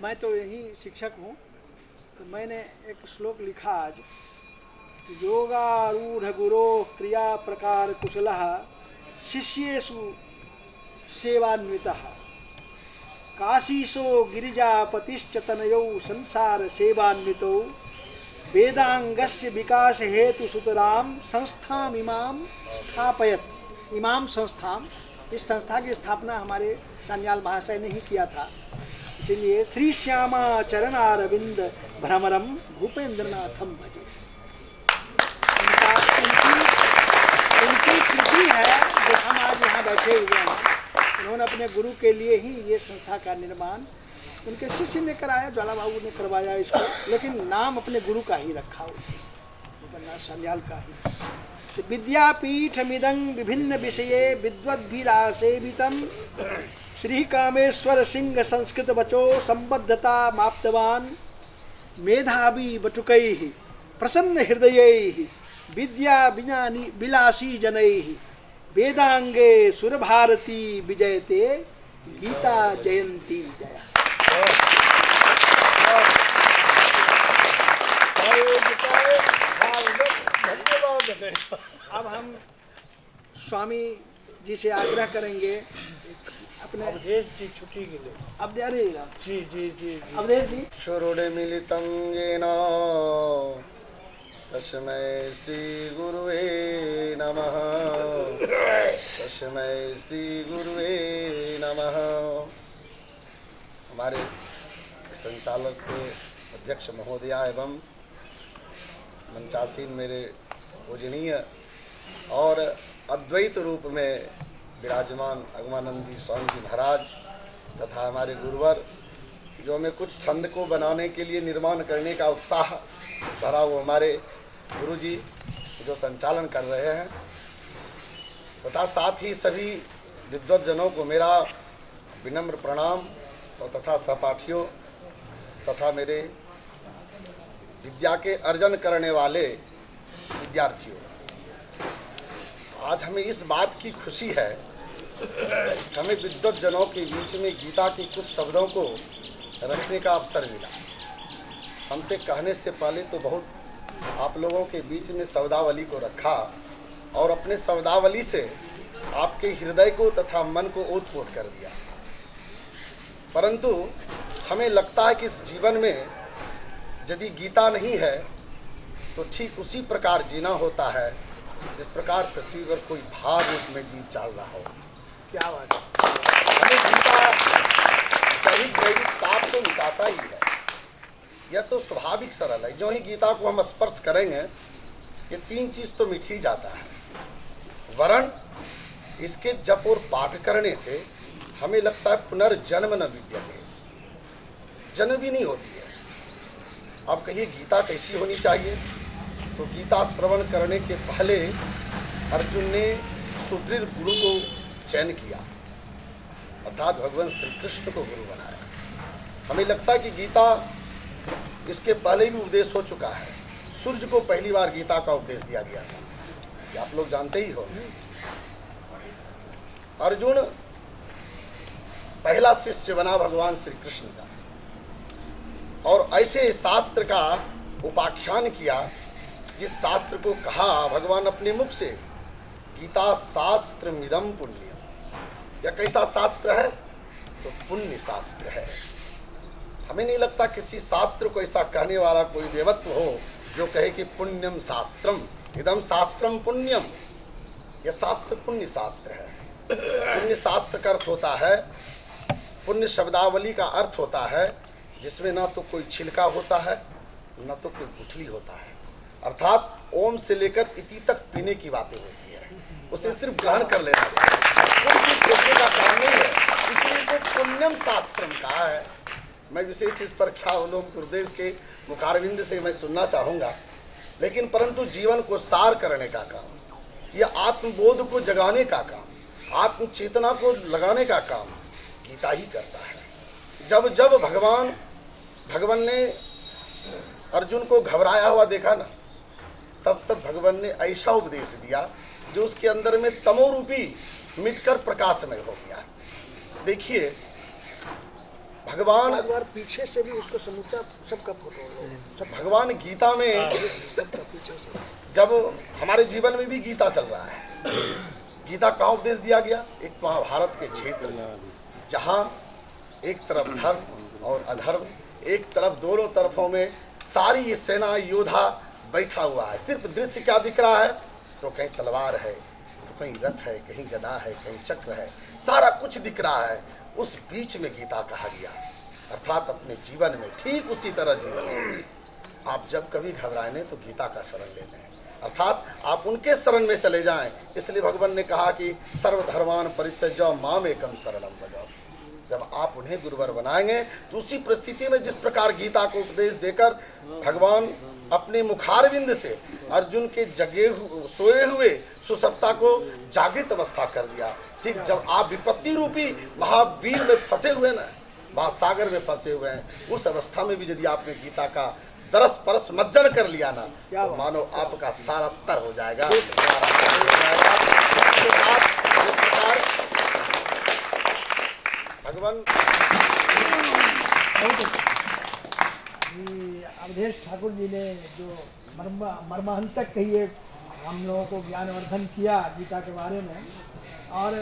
मैं तो यही शिक्षक हूँ, तो मैंने एक श्लोक लिखा आज, योगारूढ़ गुरो क्रिया प्रकार कुशलः शिष्येषु सेवान्वितः काशीशो गिरिजापतिश्च तनयौ संसार सेवान्वितौ वेदांगस्य विकास हेतु सुतराम संस्थाम इमाम स्थापयत। इमाम संस्थाम, इस संस्था की स्थापना हमारे सान्याल महाशय ने ही किया था। इसलिए श्री श्यामा चरणारविंद भ्रमरम भूपेंद्रनाथम भजे। उनकी कृति है जो हम आज यहाँ बैठे हुए हैं। उन्होंने अपने गुरु के लिए ही ये संस्था का निर्माण उनके शिष्य ने कराया, ज्वाला बाबू ने करवाया इसको, लेकिन नाम अपने गुरु का ही रखा, भूपेंद्रनाथ सान्याल का ही। विद्यापीठ मिदं विभिन्न विषये विद्वद्भिरासेवितं श्री कामेश्वर सिंह संस्कृत वचो संबद्धता माप्तवान मेधावी बटुकैः प्रसन्न हृदयैः विद्या विज्ञानी विलासी जनैः वेदांगे सुरभारती विजयते गीता जयंती जया। अब हम स्वामी जी से आग्रह करेंगे अपने अवधेश जी छुट्टी के लिए। अब अरे जी जी जी अवधेश जी। शुरुडे मिलितं येन तस्मै श्री गुरुवे नमः। तस्मै श्री गुरुवे नमः। हमारे संचालक के अध्यक्ष महोदया एवं मंचासीन मेरे पूजनीय और अद्वैत रूप में विराजमान अगमानंदी स्वामी जी महाराज तथा हमारे गुरुवर, जो हमें कुछ छंद को बनाने के लिए निर्माण करने का उत्साह भरा, वो हमारे गुरु जी जो संचालन कर रहे हैं, तथा साथ ही सभी विद्वज्जनों को मेरा विनम्र प्रणाम और तथा सहपाठियों तथा मेरे विद्या के अर्जन करने वाले विद्यार्थियों, आज हमें इस बात की खुशी है, हमें विद्वज्जनों के बीच में गीता के कुछ शब्दों को रखने का अवसर मिला। हमसे कहने से पहले तो बहुत आप लोगों के बीच में शब्दावली को रखा और अपने शब्दावली से आपके हृदय को तथा मन को ओतप्रोत कर दिया, परंतु हमें लगता है कि इस जीवन में यदि गीता नहीं है तो ठीक उसी प्रकार जीना होता है जिस प्रकार पृथ्वी पर कोई भाव रूप में जीव चल रहा हो। क्या बात है। हमें गीता दैविक ताप तो मिटाता ही है, यह तो स्वाभाविक सरल है। जो ही गीता को हम स्पर्श करेंगे ये तीन चीज़ तो मिट ही जाता है, वरण इसके जप और पाठ करने से हमें लगता है पुनर्जन्म न विद्यते, जन्म भी नहीं होती है। अब कहिए गीता कैसी होनी चाहिए, तो गीता श्रवण करने के पहले अर्जुन ने सुदृढ़ गुरु को चयन किया, अर्थात भगवान श्री कृष्ण को गुरु बनाया। हमें लगता है कि गीता इसके पहले भी उपदेश हो चुका है। सूर्य को पहली बार गीता का उपदेश दिया गया था, ये आप लोग जानते ही हो। अर्जुन पहला शिष्य बना भगवान श्री कृष्ण का, और ऐसे शास्त्र का उपाख्यान किया जिस शास्त्र को कहा भगवान अपने मुख से, गीता शास्त्र मिदम पुण्यम। यह कैसा शास्त्र है, तो पुण्य शास्त्र है। हमें नहीं लगता किसी शास्त्र को ऐसा कहने वाला कोई देवत्व हो जो कहे कि पुण्यम शास्त्रम इदम शास्त्रम पुण्यम। यह शास्त्र पुण्य शास्त्र है। पुण्य शास्त्र का अर्थ होता है, पुण्य शब्दावली का अर्थ होता है जिसमें ना तो कोई छिलका होता है न तो कोई गुठली होता है, अर्थात ओम से लेकर इति तक पीने की बातें होती है, उसे सिर्फ ग्रहण कर लेना चाहिए, फेंकने का काम नहीं है। इसलिए तो पुण्यम शास्त्रम कहा है। मैं विशेष इस पर क्या लोग गुरुदेव के मुखारविंद से मैं सुनना चाहूँगा, लेकिन परंतु जीवन को सार करने का काम, यह आत्मबोध को जगाने का काम, आत्म चेतना को लगाने का काम गीता ही करता है। जब जब भगवान ने अर्जुन को घबराया हुआ देखा ना, तब तब भगवान ने ऐसा उपदेश दिया जो उसके अंदर में तमोरूपी मिटकर प्रकाशमय हो गया। देखिए भगवान एक बार पीछे से भी उसको समूचा सबका फोटो लो, सब भगवान गीता में, सबका पीछे से। जब हमारे जीवन में भी गीता चल रहा है, गीता का उपदेश दिया गया एक महाभारत के क्षेत्र में, जहाँ एक तरफ धर्म और अधर्म, एक तरफ दोनों तरफों में सारी ये सेना योद्धा बैठा हुआ है। सिर्फ दृश्य क्या दिख रहा है, तो कहीं तलवार है, तो कहीं रथ है, कहीं गदा है, कहीं चक्र है, सारा कुछ दिख रहा है। उस बीच में गीता कहा गया, अर्थात अपने जीवन में ठीक उसी तरह जीवन में आप जब कभी घबराए तो गीता का शरण ले लें, अर्थात आप उनके शरण में चले जाएं। इसलिए भगवान ने कहा कि सर्वधर्मान परित्यज्य माम एकम शरणम व्रज। जब आप उन्हें गुरुवर बनाएंगे तो उसी परिस्थिति में जिस प्रकार गीता को उपदेश देकर भगवान अपने मुखारविंद से अर्जुन के सोए हुए सुसप्ता को जागृत अवस्था कर दिया, ठीक जब आप विपत्ति रूपी महावीर में फंसे हुए ना, महासागर में फंसे हुए हैं, उस अवस्था में भी यदि आपने गीता का दरस परस मज्जन कर लिया ना, तो मानो आपका सारा तर हो जाएगा। भगवान अवधेश ठाकुर जी ने जो मर्मांतक कहिए हम लोगों को ज्ञानवर्धन किया गीता के बारे में, और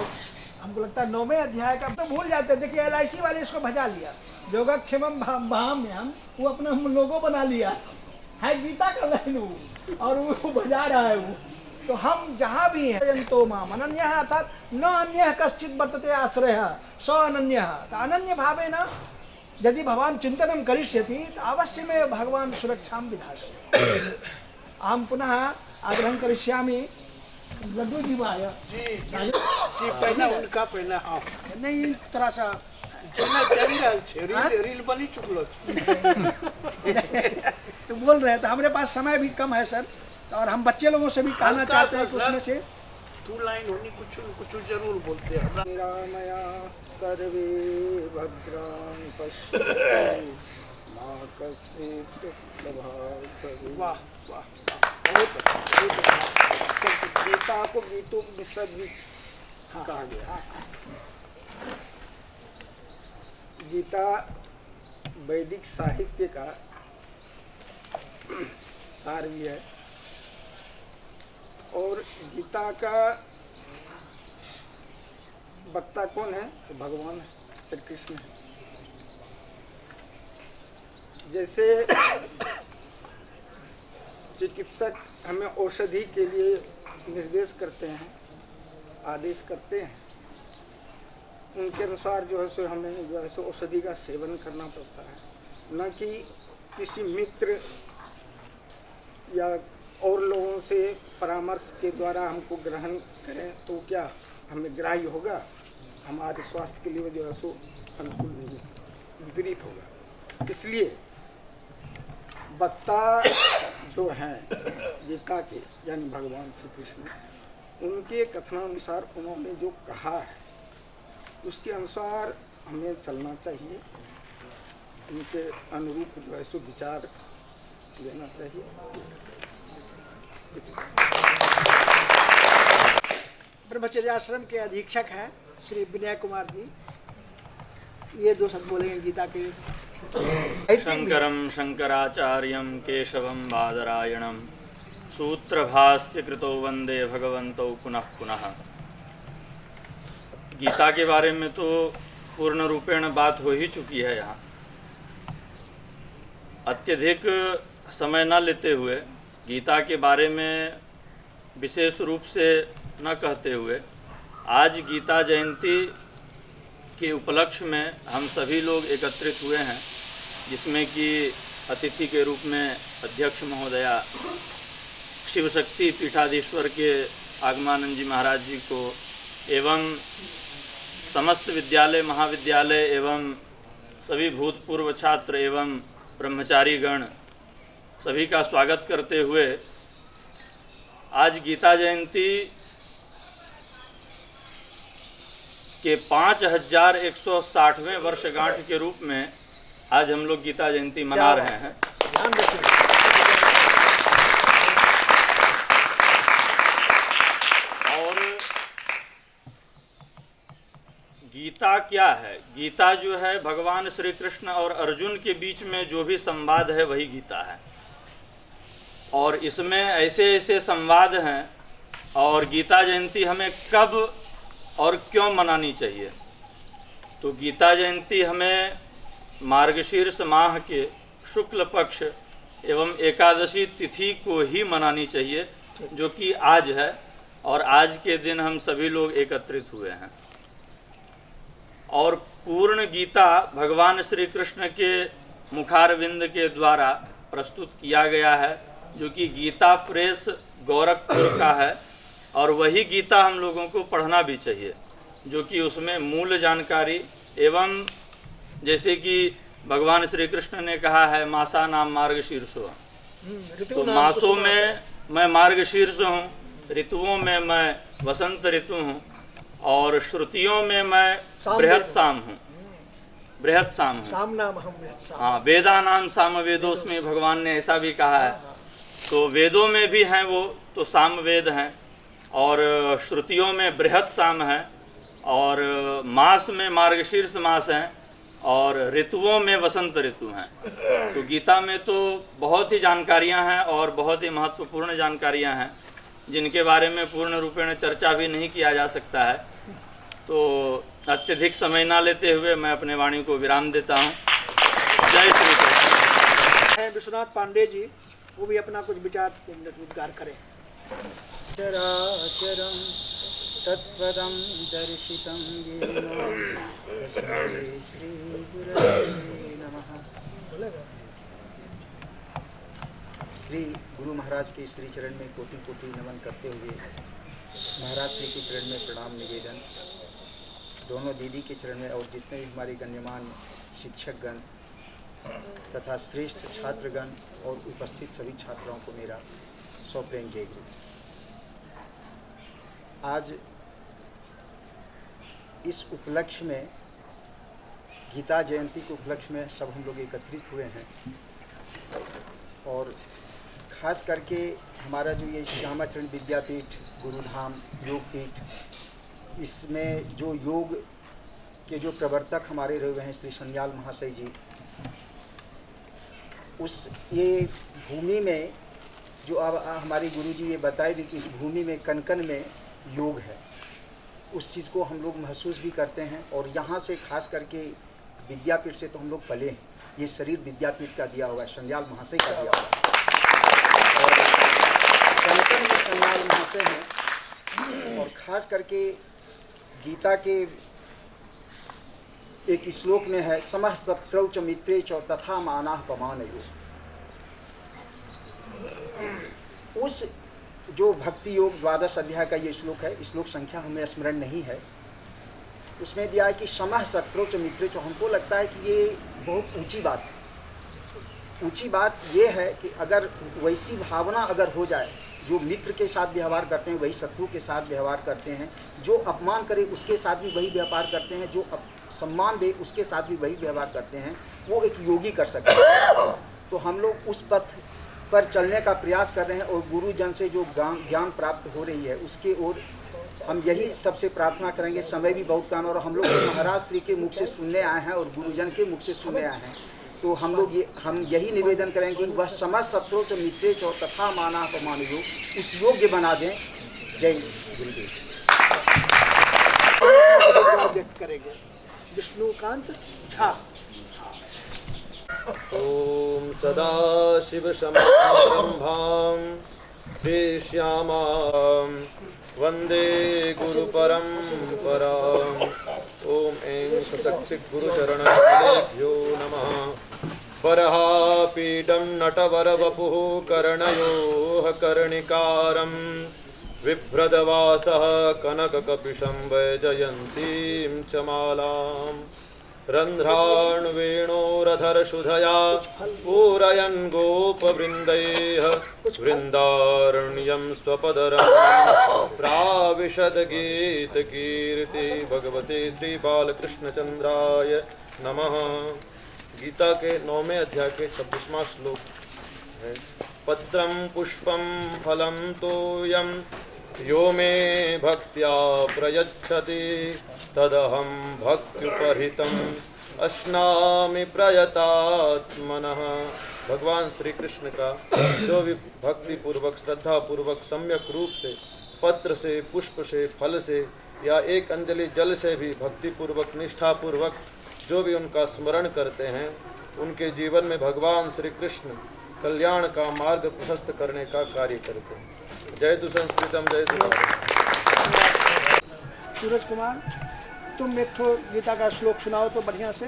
हमको लगता है 9वें अध्याय का तो भूल जाते। देखिए LIC वाले इसको भजा लिया, योगक्षेमम भाम्यहम, वो अपना हम लोगो बना लिया है गीता का लाइन वो, और वो भजा रहा है वो। तो हम जहाँ भी हैं तो माम अनन्य, अर्थात न अन्य कश्चित वर्तते आश्रय स अनन्य। अनन्य भावे न यदि भगवान चिंतनम करिष्यति तो अवश्य में भगवान सुरक्षाम विधास्यति। अहम पुनः आग्रहं करिष्यामि लड्डू जीवाय जी पहला उनका पहला हाँ नहीं तरह सा जेना चली रहल छै, रील बनी चुकलो छै। तो बोल रहे थे हमारे पास समय भी कम है सर, और हम बच्चे लोगों से भी कहना चाहते हैं कि उसमें से 2 लाइन होनी कुछ जरूर बोलते हैं। रामया सर्वे भद्राणि पश्यन्तु मा कश्चित् दुःखभाग्। वाह वाह, बहुत अच्छा। गीता को गीतों विसर्ग भी कहा गया। गीता वैदिक साहित्य का सार भी है, और गीता का वक्ता कौन है, तो भगवान है, श्री कृष्ण है। जैसे चिकित्सक हमें औषधि के लिए निर्देश करते हैं, आदेश करते हैं, उनके अनुसार जो है सो हमें जो है सो औषधि का सेवन करना पड़ता है, न कि किसी मित्र या और लोगों से परामर्श के द्वारा हमको ग्रहण करें तो क्या हमें ग्राह्य होगा, हमारे स्वास्थ्य के लिए जो है सो अनुकूल नहीं, विपरीत होगा। इसलिए वक्ता जो हैं गीता के यानी भगवान श्री कृष्ण, उनके कथनानुसार उन्होंने जो कहा है उसके अनुसार हमें चलना चाहिए, उनके अनुरूप जो है सो विचार लेना चाहिए। ब्रह्मचर्य आश्रम के अधीक्षक हैं श्री विनय कुमार जी, ये दो शब्द बोलेंगे गीता के। शंकरं शंकराचार्यं केशवं बादरायणं सूत्रभास्य कृतो वंदे भगवन्तौ पुनः पुनः। गीता के बारे में तो पूर्ण रूपेण बात हो ही चुकी है। यहाँ अत्यधिक समय न लेते हुए गीता के बारे में विशेष रूप से न कहते हुए, आज गीता जयंती के उपलक्ष्य में हम सभी लोग एकत्रित हुए हैं, जिसमें कि अतिथि के रूप में अध्यक्ष महोदया शिव शक्ति पीठाधीश्वर के आगमानंद जी महाराज जी को एवं समस्त विद्यालय महाविद्यालय एवं सभी भूतपूर्व छात्र एवं ब्रह्मचारी गण सभी का स्वागत करते हुए आज गीता जयंती के 5160वें वर्षगांठ के रूप में आज हम लोग गीता जयंती मना रहे हैं। और गीता क्या है? गीता जो है भगवान श्री कृष्ण और अर्जुन के बीच में जो भी संवाद है वही गीता है। और इसमें ऐसे ऐसे संवाद हैं। और गीता जयंती हमें कब और क्यों मनानी चाहिए? तो गीता जयंती हमें मार्गशीर्ष माह के शुक्ल पक्ष एवं एकादशी तिथि को ही मनानी चाहिए, जो कि आज है। और आज के दिन हम सभी लोग एकत्रित हुए हैं। और पूर्ण गीता भगवान श्री कृष्ण के मुखारविंद के द्वारा प्रस्तुत किया गया है, जो कि गीता प्रेस गोरखपुर का है। और वही गीता हम लोगों को पढ़ना भी चाहिए, जो कि उसमें मूल जानकारी एवं जैसे कि भगवान श्री कृष्ण ने कहा है मासा नाम मार्गशीर्षो, तो मासों में मैं मार्गशीर्ष हूँ, ऋतुओं में मैं वसंत ऋतु हूँ, और श्रुतियों में मैं बृहत साम हूँ, बृहत साम हूँ। साम नाम हम साम। हाँ, वेदा नाम साम वेदोस्मि, भगवान ने ऐसा भी कहा है। तो वेदों में भी हैं वो, तो साम वेद हैं। और श्रुतियों में बृहत साम है, और मास में मार्गशीर्ष मास हैं, और ऋतुओं में वसंत ऋतु हैं। तो गीता में तो बहुत ही जानकारियां हैं और बहुत ही महत्वपूर्ण जानकारियां हैं, जिनके बारे में पूर्ण रूपेण चर्चा भी नहीं किया जा सकता है। तो अत्यधिक समय ना लेते हुए मैं अपने वाणी को विराम देता हूँ। जय श्री कृष्ण। विश्वनाथ पांडे जी, वो भी अपना कुछ विचार उद्गार करें। चराचरं तत्पदं दर्शितं येन तस्मै श्रीगुरवे नमः। श्री गुरु महाराज के श्री चरण में कोटि कोटि नमन करते हुए महाराज श्री के चरण में प्रणाम निवेदन, दोनों दीदी के चरण में, और जितने भी हमारे गण्यमान शिक्षकगण तथा श्रेष्ठ छात्रगण और उपस्थित सभी छात्राओं को मेरा सौप्रेम जय गुरु। आज इस उपलक्ष्य में, गीता जयंती के उपलक्ष्य में सब हम लोग एकत्रित हुए हैं। और ख़ास करके हमारा जो ये श्यामाचरण विद्यापीठ गुरुधाम योगपीठ, इसमें जो योग के जो प्रवर्तक हमारे रहे हुए हैं श्री सन्याल महाशय जी, उस ये भूमि में जो अब हमारे गुरु जी ये बताए भी कि इस भूमि में कण कण में योग है, उस चीज़ को हम लोग महसूस भी करते हैं। और यहाँ से खास करके विद्यापीठ से तो हम लोग पले हैं, ये शरीर विद्यापीठ का दिया हुआ है, सन्याल महाशय का दिया हुआ है। और कण कण में सन्याल महाशय हैं। और ख़ास करके गीता के एक श्लोक में है, समः शत्रौ च मित्रे च तथा मानाः पमानयो। उस जो भक्ति योग 12 अध्याय का ये श्लोक है, श्लोक संख्या हमें स्मरण नहीं है, उसमें दिया है कि समः शत्रौ च मित्रे च। हमको लगता है कि ये बहुत ऊंची बात है। ऊंची बात ये है कि अगर वैसी भावना अगर हो जाए, जो मित्र के साथ व्यवहार करते हैं वही शत्रु के साथ व्यवहार करते हैं, जो अपमान करे उसके साथ भी वही व्यवहार करते हैं, जो सम्मान दे उसके साथ भी वही व्यवहार करते हैं, वो एक योगी कर सकते हैं। तो हम लोग उस पथ पर चलने का प्रयास कर रहे हैं। और गुरुजन से जो ज्ञान प्राप्त हो रही है उसके ओर हम यही सबसे प्रार्थना करेंगे। समय भी बहुत कम है और हम लोग महाराज श्री के मुख से सुनने आए हैं और गुरुजन के मुख से सुनने आए हैं। तो हम यही निवेदन करेंगे कि वह समझ शत्रु च मित्रे च तथा माना अपमानयो, उस योग्य बना दें। जय गुरुदेव। व्यक्त करेंगे विष्णुकांत झा। ओम सदाशिवसमारंभां श्रीश्यामां वंदे गुरुपरंपराम्। ओम ऐं सशक्तिगुरुचरणभ्यो नमः। परहापीडं नटवरवपुः कर्णयोः कर्णिकारं बिभ्रदवासः कनककपिशं वैजयन्तीं च मालाम्। रन्ध्रान्वेणोरधरशुधया पूरयन् गोपवृन्दैः वृन्दारण्यं स्वपदरं प्राविशद्गीतकीर्ति। भगवते श्री बालकृष्णचन्द्राय नमः। गीता के 9वें अध्याय के 26वां श्लोक है, पत्रं पुष्पं फलं तोयं यो मे भक्त्या प्रयच्छति तदहं भक्त्युपहृतम् अश्नामि प्रयतात्मनः। भगवान श्री कृष्ण का जो भी भक्ति पूर्वक श्रद्धा पूर्वक सम्यक रूप से पत्र से, पुष्प से, फल से या एक अंजलि जल से भी भक्ति पूर्वक निष्ठा पूर्वक जो भी उनका स्मरण करते हैं, उनके जीवन में भगवान श्री कृष्ण कल्याण का मार्ग प्रशस्त करने का कार्य करते हैं। जय तु संस्कृतम जय तु। सूरज कुमार, तुम एक ठो गीता का श्लोक सुनाओ तो बढ़िया से।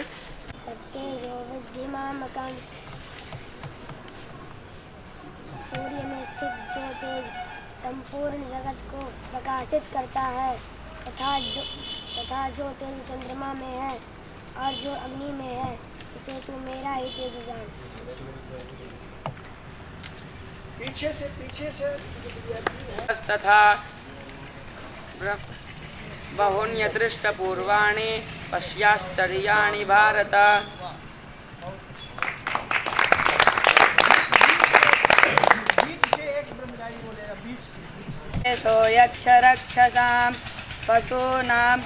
सूर्य में स्थित जो तेज संपूर्ण जगत को प्रकाशित करता है तथा जो तेज चंद्रमा में है और जो अग्नि में है, उसे तू मेरा ही तेज जान। पीछे से तथा बहुन्यदृष्ट पूर्वाणि पश्याश्चर्याणि भारत। सो यक्षरक्षसां पशूनां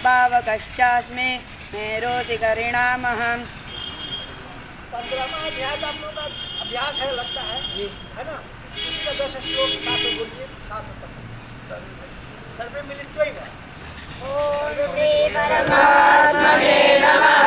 पावकश्चास्मि मेरोऽसि करिणामहम्। 15वां अध्याय का आप लोगों का अभ्यास है लगता है जी, है ना? इसी का 10 श्लोक साथ में बोलिए, साथ में सर्वे मिलित्वा ही ओम श्री परमात्मने नमः।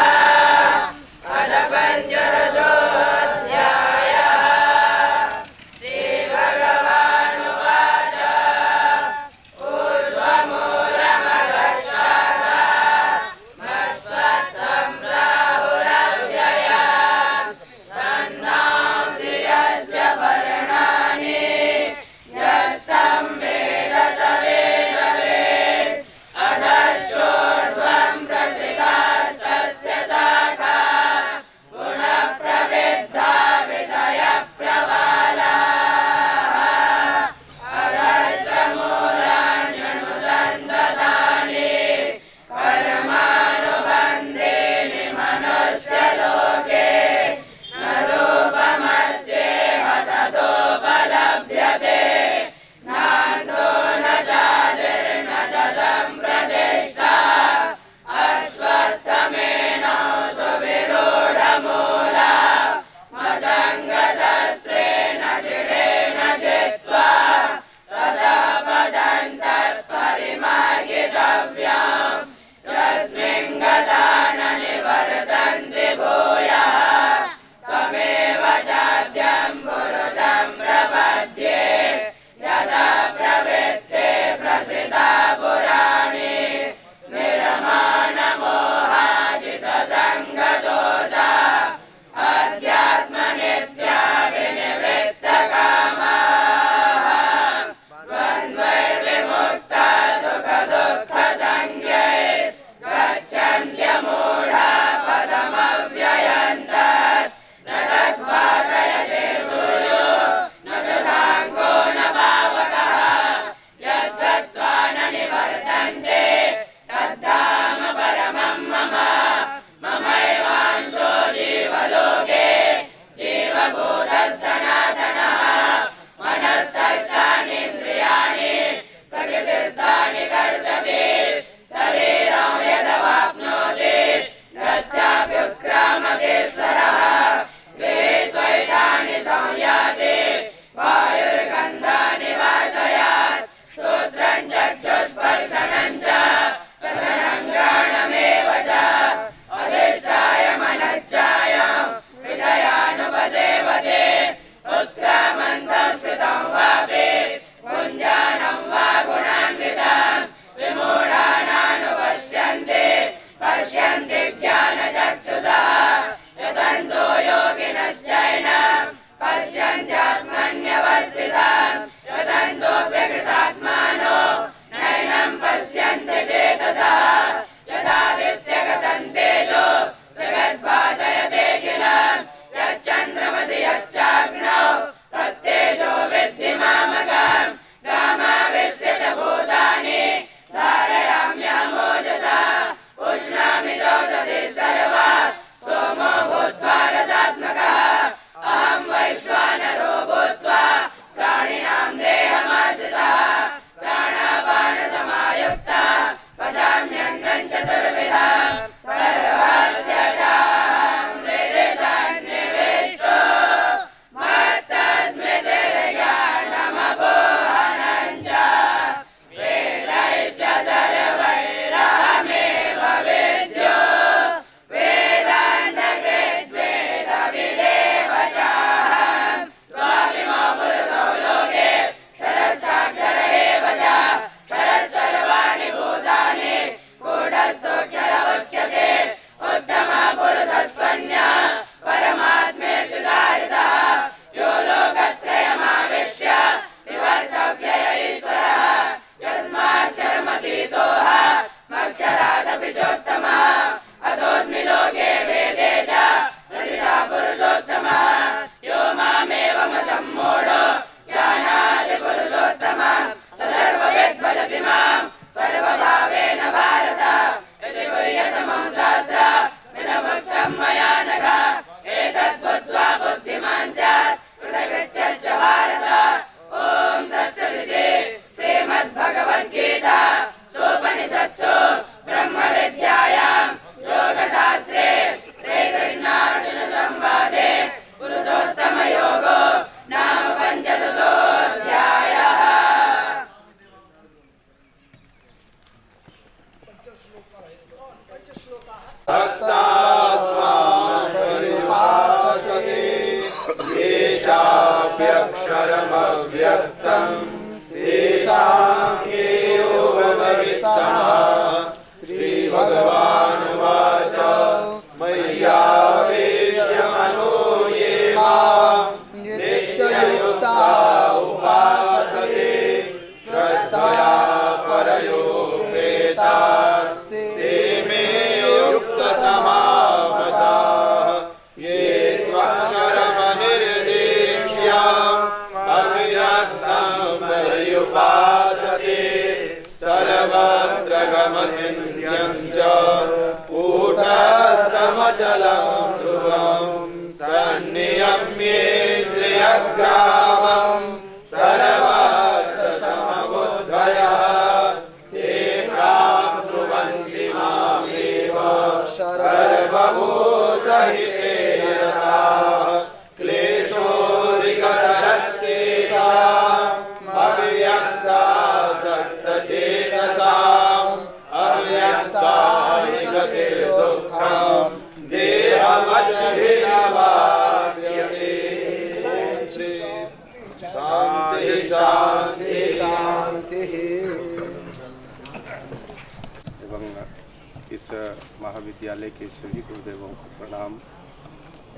महाविद्यालय के सभी गुरुदेवों को प्रणाम।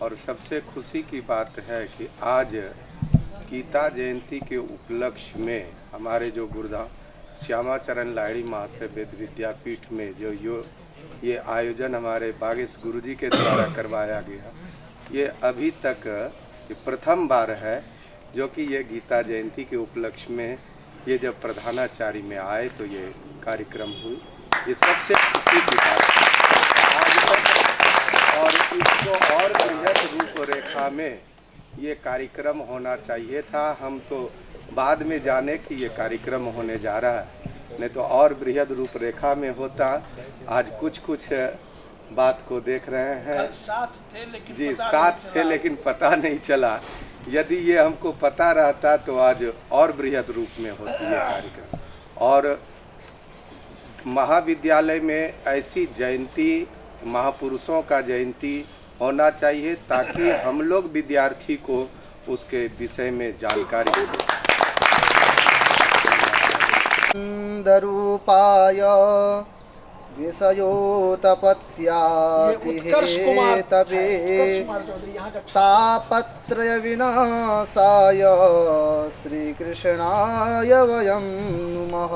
और सबसे खुशी की बात है कि आज गीता जयंती के उपलक्ष्य में हमारे जो गुरुदेव श्यामाचरण लाहिड़ी महाशय वेद विद्यापीठ में जो ये आयोजन हमारे बागेश गुरुजी के द्वारा करवाया गया, ये अभी तक ये प्रथम बार है जो कि ये गीता जयंती के उपलक्ष्य में ये जब प्रधानाचार्य में आए तो ये कार्यक्रम हुई। ये सबसे खुशी की बात है आज तक, और इसको और बृहद रूपरेखा में ये कार्यक्रम होना चाहिए था। हम तो बाद में जाने कि ये कार्यक्रम होने जा रहा है, नहीं तो और बृहद रूपरेखा में होता। आज कुछ बात को देख रहे हैं जी, साथ थे लेकिन पता नहीं चला। यदि ये हमको पता रहता तो आज और बृहद रूप में होती है कार्यक्रम। और महाविद्यालय में ऐसी जयंती, महापुरुषों का जयंती होना चाहिए ताकि हम लोग विद्यार्थी को उसके विषय में जानकारी दें। रूपाय विषयोतपत्यातिहेतवे तापत्रय विनाशाय श्रीकृष्णाय वयं नुमः।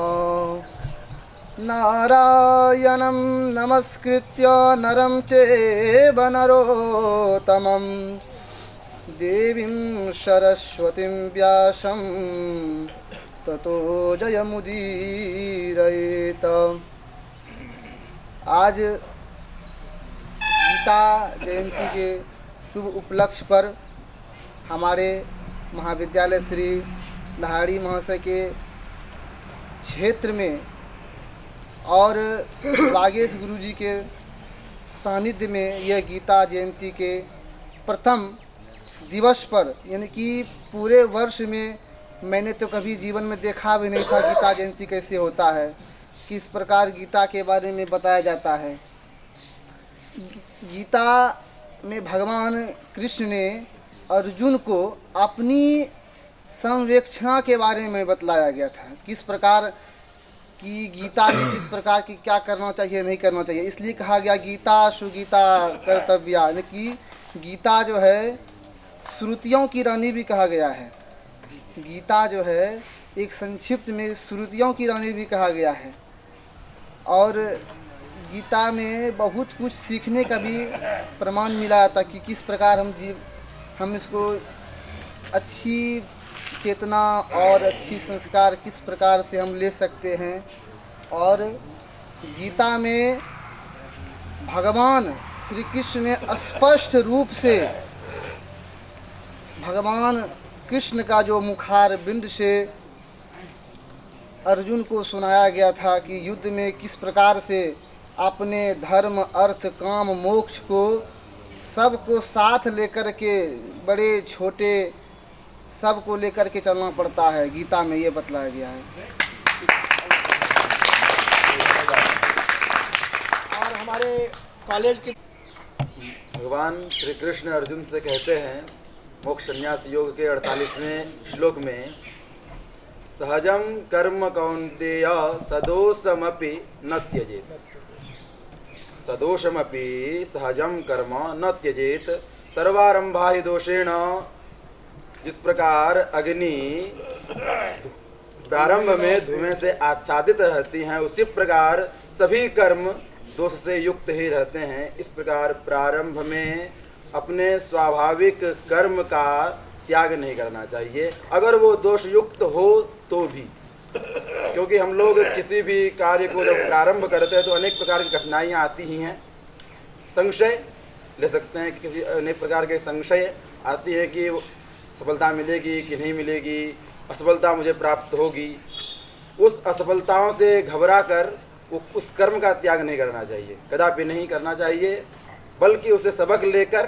नारायणं नमस्कृत्य नरं चैव नरोत्तमं देवीं सरस्वतीं व्यासं ततो जयमुदीरयेत। आज गीता जयंती के शुभ उपलक्ष्य पर हमारे महाविद्यालय श्री लाहिड़ी महाशय के क्षेत्र में और वागेश गुरु जी के सानिध्य में यह गीता जयंती के प्रथम दिवस पर, यानी कि पूरे वर्ष में मैंने तो कभी जीवन में देखा भी नहीं था गीता जयंती कैसे होता है, किस प्रकार गीता के बारे में बताया जाता है। गीता में भगवान कृष्ण ने अर्जुन को अपनी संवेक्षणा के बारे में बतलाया गया था, किस प्रकार की गीता में किस प्रकार की क्या करना चाहिए नहीं करना चाहिए। इसलिए कहा गया गीता सुगीता कर्तव्या, यानी कि गीता जो है श्रुतियों की रानी भी कहा गया है। गीता जो है एक संक्षिप्त में श्रुतियों की रानी भी कहा गया है। और गीता में बहुत कुछ सीखने का भी प्रमाण मिला था कि किस प्रकार हम इसको अच्छी चेतना और अच्छी संस्कार किस प्रकार से हम ले सकते हैं। और गीता में भगवान श्री कृष्ण ने स्पष्ट रूप से भगवान कृष्ण का जो मुखार बिंद से अर्जुन को सुनाया गया था कि युद्ध में किस प्रकार से अपने धर्म अर्थ काम मोक्ष को सबको साथ लेकर के, बड़े छोटे सबको लेकर के चलना पड़ता है, गीता में ये बतलाया गया है। और हमारे कॉलेज के भगवान श्री कृष्ण अर्जुन से कहते हैं मोक्ष संन्यास योग के 48वें श्लोक में, सहजम कर्म कौन्तेय सदोषमपि न त्यजेत, सदोषमपि सहजम कर्म न त्यजेत, सर्वारंभा हि दोषेण। जिस प्रकार अग्नि प्रारंभ में धुएं से आच्छादित रहती हैं, उसी प्रकार सभी कर्म दोष से युक्त ही रहते हैं। इस प्रकार प्रारंभ में अपने स्वाभाविक कर्म का त्याग नहीं करना चाहिए, अगर वो दोष युक्त हो तो भी, क्योंकि हम लोग किसी भी कार्य को जब प्रारंभ करते हैं तो अनेक प्रकार की कठिनाइयाँ आती ही हैं। संशय ले सकते हैं, किसी अनेक प्रकार के संशय आती है कि सफलता मिलेगी कि नहीं मिलेगी, असफलता मुझे प्राप्त होगी। उस असफलताओं से घबरा कर उस कर्म का त्याग नहीं करना चाहिए, कदापि नहीं करना चाहिए, बल्कि उसे सबक लेकर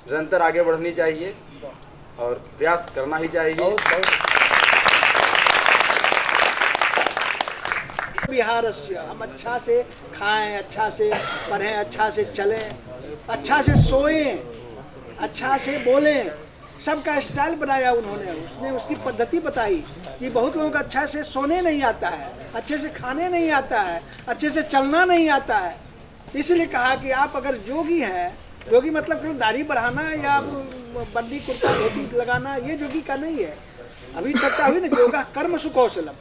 निरंतर आगे बढ़नी चाहिए और प्रयास करना ही चाहिए। बिहारस्य, हम अच्छा से खाएं, अच्छा से पढ़ें, अच्छा से चलें, अच्छा से सोएं, अच्छा से बोलें, सबका स्टाइल बनाया उन्होंने। उसने उसकी पद्धति बताई कि बहुत लोगों को अच्छा से सोने नहीं आता है, अच्छे से खाने नहीं आता है, अच्छे से चलना नहीं आता है। इसलिए कहा कि आप अगर योगी हैं, योगी मतलब केवल दाढ़ी बढ़ाना या बंदी कुर्ता धोती लगाना, ये योगी का नहीं है। अभी चर्चा हुई ना योगा कर्म सुकौशलम,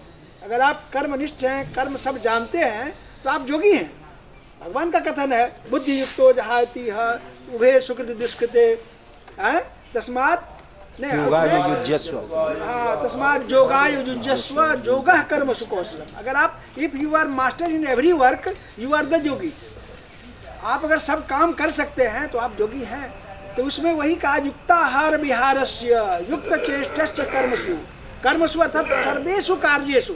अगर आप कर्मनिष्ठ हैं, कर्म सब जानते हैं तो आप योगी हैं। भगवान का कथन है बुद्धि युक्तो जहाति उभे सुकृत दुष्कृते तस्मात् तस्मात् योगाय युज्यस्व योगः कर्म सुकौशलम। अगर आप if you are master in every work you are the yogi. आप अगर सब काम कर सकते हैं तो आप योगी हैं। तो उसमें वही कहा युक्ताहार विहारस्य युक्त चेष्टस्य कर्मसु, कर्मसु अर्थात सर्वेषु कार्येषु,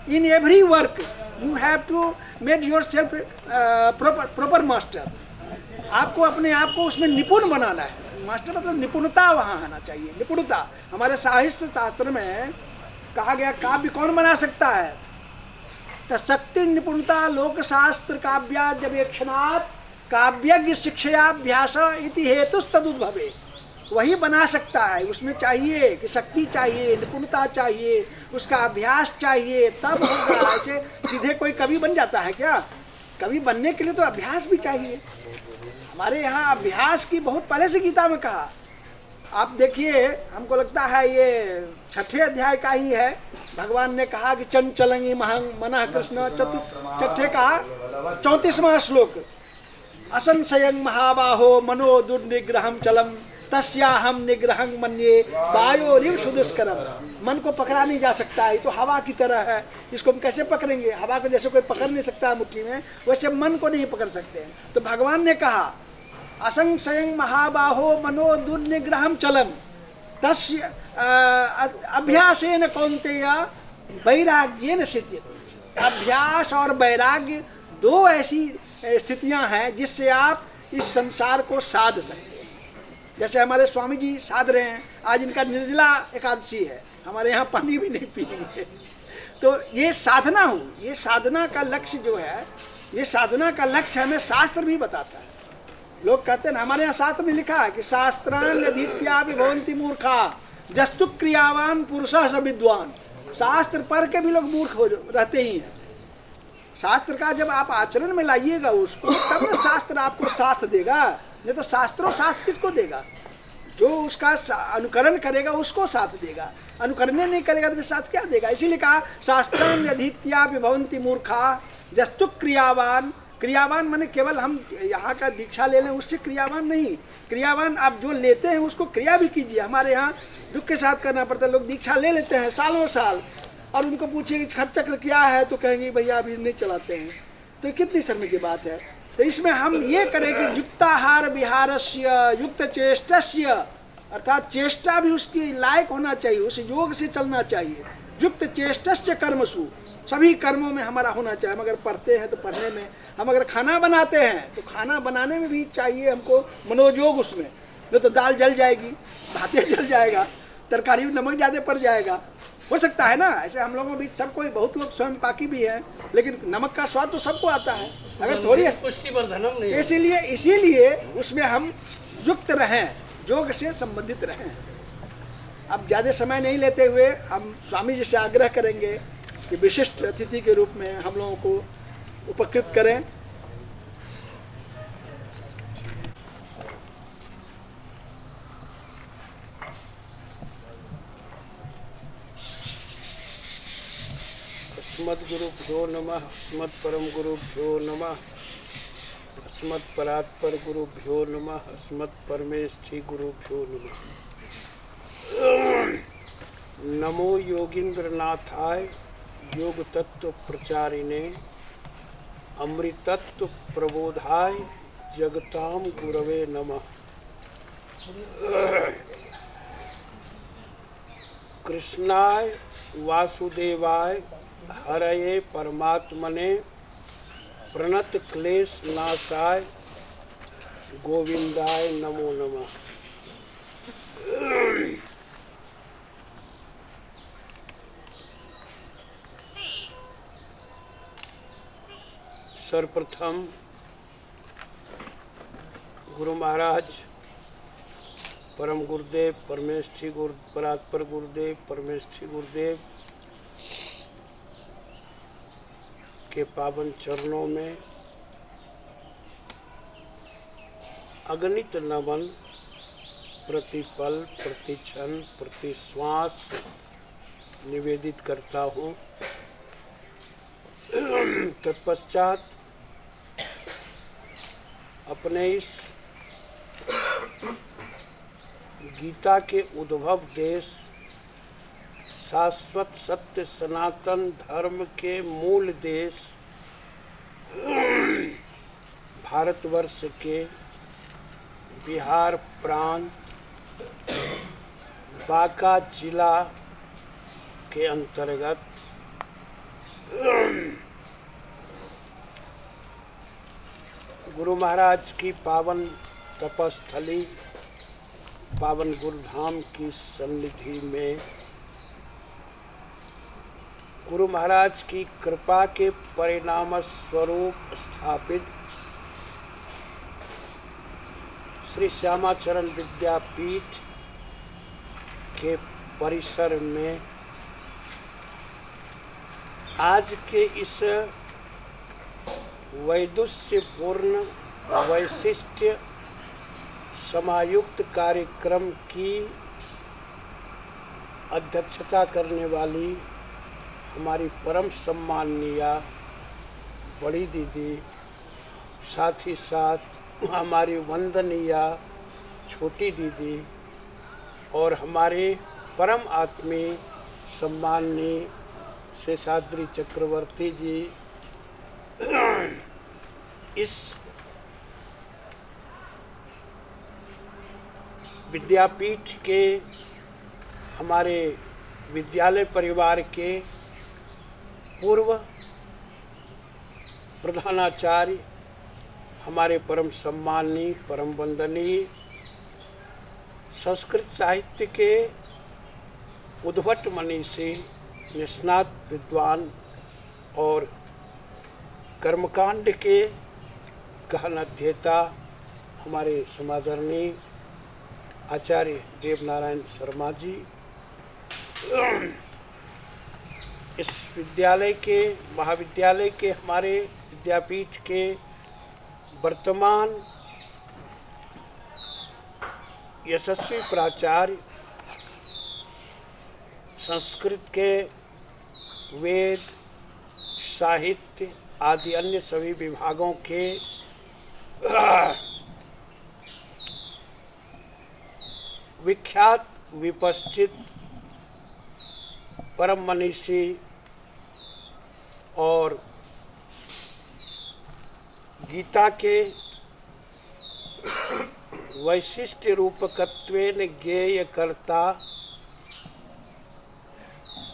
in every work you have to made yourself proper master. आपको अपने आप को उसमें निपुण बनाना है। मास्टर मतलब निपुणता वहाँ आना चाहिए, निपुणता। हमारे साहित्य शास्त्र में कहा गया काव्य कौन बना सकता है, तो शक्ति निपुणता लोक शास्त्र काव्याद्यवेक्षणात् काव्यज्ञ शिक्षयाभ्यास इति हेतुस्तदुद्भवे। वही बना सकता है। उसमें चाहिए कि शक्ति चाहिए, निपुणता चाहिए, उसका अभ्यास चाहिए, तब होगा। ऐसे सीधे कोई कवि बन जाता है क्या? कवि बनने के लिए तो अभ्यास भी चाहिए। हमारे यहाँ अभ्यास की बहुत पहले से गीता में कहा। आप देखिए, हमको लगता है ये 6ठे अध्याय का ही है। भगवान ने कहा कि चंचलंगी मनः कृष्ण, छठे का 34वां श्लोक, असंशयं महाबाहो मनो दुर्निग्रहं चलम तस्याहम निग्रहं मन्ये वायोरिव सुदुष्करम। मन को पकड़ा नहीं जा सकता है, तो हवा की तरह है। इसको हम कैसे पकड़ेंगे? हवा को जैसे कोई पकड़ नहीं सकता मुट्ठी में, वैसे मन को नहीं पकड़ सकते हैं। तो भगवान ने कहा असंशयं महाबाहो मनो दुर्निग्रहं चलम तस्य अभ्यासेन कौन्तेय वैराग्येन सिद्ध्यति। अभ्यास और वैराग्य दो ऐसी स्थितियां हैं जिससे आप इस संसार को साध सकते हैं। जैसे हमारे स्वामी जी साध रहे हैं, आज इनका निर्जला एकादशी है, हमारे यहाँ पानी भी नहीं पिएंगे। तो ये साधना हो, ये साधना का लक्ष्य जो है, ये साधना का लक्ष्य हमें शास्त्र भी बताता है। लोग कहते हैं ना, हमारे यहाँ शास्त्र में लिखा है कि शास्त्रान अधीत्या विभवन्ति मूर्खा जस्तु क्रियावान पुरुषः स विद्वान। शास्त्र पढ़ के भी लोग मूर्ख हो रहते ही हैं। शास्त्र का जब आप आचरण में लाइएगा उसको, तब तो शास्त्र आपको शास्त्र देगा, नहीं तो शास्त्रों शास्त्र किसको देगा? जो उसका अनुकरण करेगा उसको साथ देगा, अनुकरण नहीं करेगा तो साथ क्या देगा? इसीलिए कहा शास्त्रान अधीत्या विभवन्ति मूर्खा जस्तु क्रियावान। क्रियावान माने केवल हम यहाँ का दीक्षा ले लें उससे क्रियावान नहीं, क्रियावान आप जो लेते हैं उसको क्रिया भी कीजिए। हमारे यहाँ दुख के साथ करना पड़ता है। लोग दीक्षा ले लेते हैं सालों साल, और उनको पूछिए कि खर्च चक्र क्या है तो कहेंगे भैया अभी नहीं चलाते हैं। तो कितनी शर्म की बात है। तो इसमें हम ये करें कि युक्ताहार विहारस्य युक्त चेष्टस्य, अर्थात चेष्टा भी उसकी लायक होना चाहिए, उस योग से चलना चाहिए। युक्त चेष्टस्य कर्मसु, सभी कर्मों में हमारा होना चाहिए। हम अगर पढ़ते हैं तो पढ़ने में, हम अगर खाना बनाते हैं तो खाना बनाने में भी चाहिए हमको मनोयोग उसमें, नहीं तो दाल जल जाएगी, भातें जल जाएगा, तरकारी में नमक ज़्यादा पड़ जाएगा, हो सकता है ना। ऐसे हम लोगों में भी सब कोई, बहुत लोग स्वयं पाकी भी हैं, लेकिन नमक का स्वाद तो सबको आता है, अगर थोड़ी पुष्टिवर्धनम नहीं। इसीलिए उसमें हम युक्त रहें, योग से संबंधित रहें। अब ज़्यादा समय नहीं लेते हुए हम स्वामी जी से आग्रह करेंगे कि विशिष्ट अतिथि के रूप में हम लोगों को उपकृत करें। अस्मद्गुरुभ्यो नमः, अस्मत्परम गुरुभ्यो नमः, अस्मत्परात्पर गुरुभ्यो नमः, अस्मत्परमेष्ठी गुरुभ्यो नमः। नमो योगींद्रनाथाय योग तत्व प्रचारिणे अमृतत्व प्रबोधाय जगताम गुरवे नमः। कृष्णाय वासुदेवाय हरये परमात्मने प्रणत क्लेश नाशाय गोविंदाय नमो नमः। सर्वप्रथम गुरु महाराज परम गुरुदेव परमेष्ठी परात्पर गुरुदेव परमेष्ठी गुरुदेव के पावन चरणों में अगणित नमन प्रतिपल प्रतिक्षण प्रति श्वास निवेदित करता हूँ। तत्पश्चात अपने इस गीता के उद्भव देश शाश्वत सत्य सनातन धर्म के मूल देश भारतवर्ष के बिहार प्रांत बांका जिला के अंतर्गत गुरु महाराज की पावन तपस्थली पावन गुरुधाम की सन्निधि में गुरु महाराज की कृपा के परिणाम स्वरूप स्थापित श्री श्यामाचरण विद्यापीठ के परिसर में आज के इस वैदुष्यपूर्ण वैशिष्ट्य समायुक्त कार्यक्रम की अध्यक्षता करने वाली हमारी परम सम्माननीय बड़ी दीदी, साथ ही साथ हमारी वंदनीय छोटी दीदी और हमारे परम आत्मीय सम्माननीय शेषाद्री चक्रवर्ती जी, इस विद्यापीठ के हमारे विद्यालय परिवार के पूर्व प्रधानाचार्य, हमारे परम सम्माननीय, परम वंदनीय संस्कृत साहित्य के उद्भट मनीषी, निष्णात विद्वान और कर्मकांड के गहन अध्येता हमारे समादरणीय आचार्य देवनारायण शर्मा जी, इस विद्यालय के, महाविद्यालय के, हमारे विद्यापीठ के वर्तमान यशस्वी प्राचार्य, संस्कृत के वेद, साहित्य आदि अन्य सभी विभागों के विख्यात विपश्चित परम मनीषी और गीता के वैशिष्ट रूपकत्वेन ज्ञेयकर्ता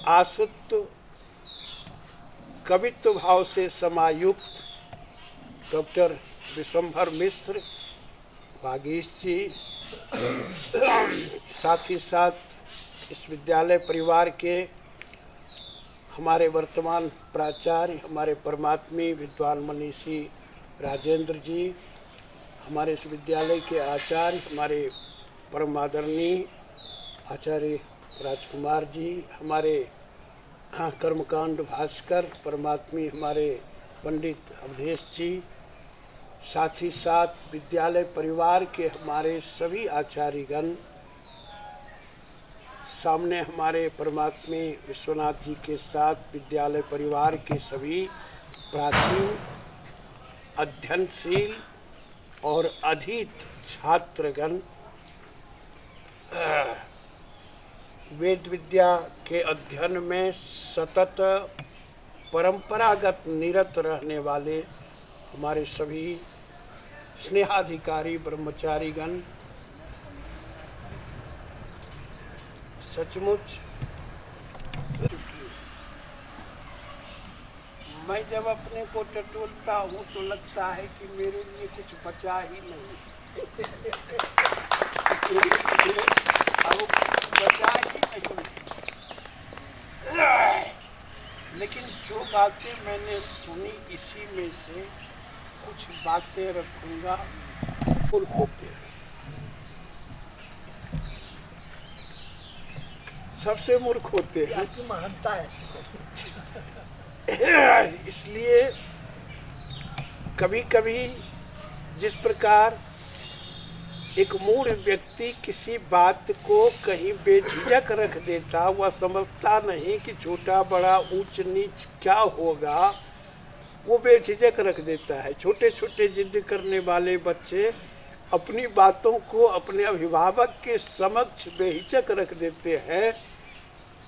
आसुत कवित्व भाव से समायुक्त डॉक्टर विश्वंभर मिश्र वागीश जी, साथ ही साथ इस विद्यालय परिवार के हमारे वर्तमान प्राचार्य, हमारे परमात्मी विद्वान मनीषी राजेंद्र जी, हमारे इस विद्यालय के आचार्य, हमारे परम आदरणीय आचार्य राजकुमार जी, हमारे कर्मकांड भास्कर परमात्मी हमारे पंडित अवधेश जी, साथ ही साथ विद्यालय परिवार के हमारे सभी आचार्यगण, सामने हमारे परमात्मी विश्वनाथ जी के साथ विद्यालय परिवार के सभी प्राचीन, अध्ययनशील और अधीत छात्रगण, वेद विद्या के अध्ययन में सतत परंपरागत निरत रहने वाले हमारे सभी स्नेहाधिकारी ब्रह्मचारीगण, सचमुच मैं जब अपने को टटोलता हूँ तो लगता है कि मेरे लिए कुछ बचा ही नहीं, अब बचा ही नहीं। लेकिन जो बातें मैंने सुनी इसी में से कुछ बातें रखूंगा। सबसे मूर्ख होते हैं, महानता है। इसलिए कभी कभी जिस प्रकार एक मूढ़ व्यक्ति किसी बात को कहीं बेझिझक रख देता, वह समझता नहीं कि छोटा बड़ा ऊंच नीच क्या होगा, वो बेझिझक रख देता है। छोटे छोटे जिद करने वाले बच्चे अपनी बातों को अपने अभिभावक के समक्ष बेहिचक रख देते हैं।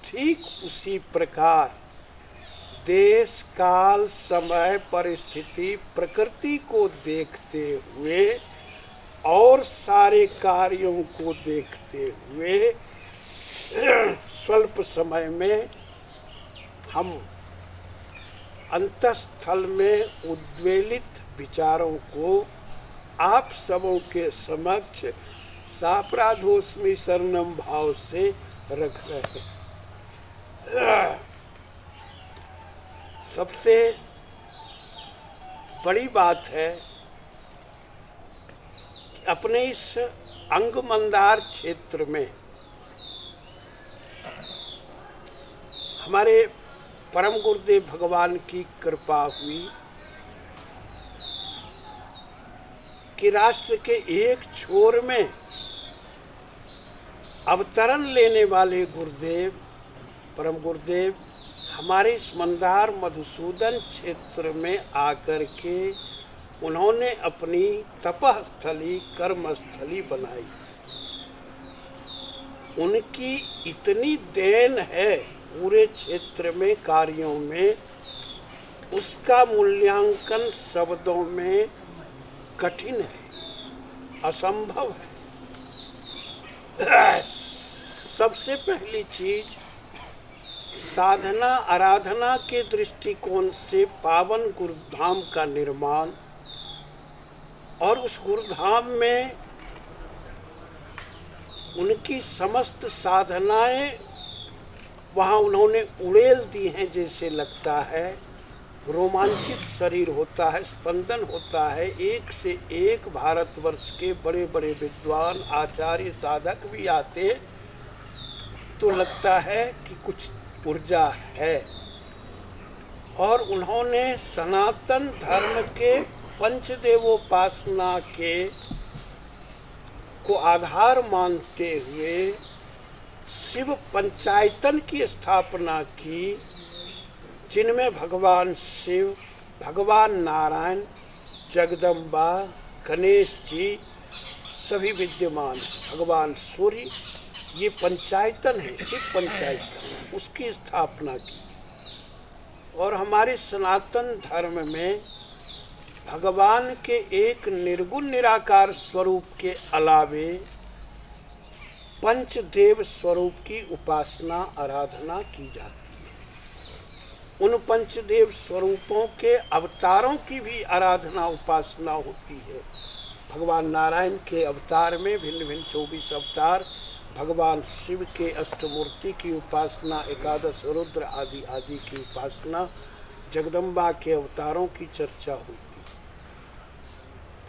ठीक उसी प्रकार देश काल समय परिस्थिति प्रकृति को देखते हुए और सारे कार्यों को देखते हुए स्वल्प समय में हम अंतःस्थल में उद्वेलित विचारों को आप सबों के समक्ष सापराधोस्मि शरणम भाव से रख रहे हैं। सबसे बड़ी बात है कि अपने इस अंगमंदार क्षेत्र में हमारे परम गुरुदेव भगवान की कृपा हुई कि राष्ट्र के एक छोर में अवतरण लेने वाले गुरुदेव, परम गुरुदेव हमारे इस मंदार मधुसूदन क्षेत्र में आकर के उन्होंने अपनी तपस्थली कर्मस्थली बनाई। उनकी इतनी देन है पूरे क्षेत्र में कार्यों में, उसका मूल्यांकन शब्दों में कठिन है, असंभव है। सबसे पहली चीज साधना आराधना के दृष्टिकोण से पावन गुरुधाम का निर्माण और उस गुरुधाम में उनकी समस्त साधनाएं वहाँ उन्होंने उड़ेल दी हैं, जैसे लगता है रोमांचित शरीर होता है, स्पंदन होता है। एक से एक भारतवर्ष के बड़े बड़े विद्वान आचार्य साधक भी आते तो लगता है कि कुछ ऊर्जा है। और उन्होंने सनातन धर्म के पंचदेवोपासना के को आधार मानते हुए शिव पंचायतन की स्थापना की, जिनमें भगवान शिव, भगवान नारायण, जगदम्बा, गणेश जी सभी विद्यमान, भगवान सूर्य, ये पंचायतन है, शिव पंचायतन, उसकी स्थापना की। और हमारे सनातन धर्म में भगवान के एक निर्गुण निराकार स्वरूप के अलावे पंचदेव स्वरूप की उपासना आराधना की जाती है। उन पंचदेव स्वरूपों के अवतारों की भी आराधना उपासना होती है। भगवान नारायण के अवतार में भिन्न भिन्न 24 अवतार, भगवान शिव के अष्टमूर्ति की उपासना, एकादश रुद्र आदि आदि की उपासना, जगदम्बा के अवतारों की चर्चा होती।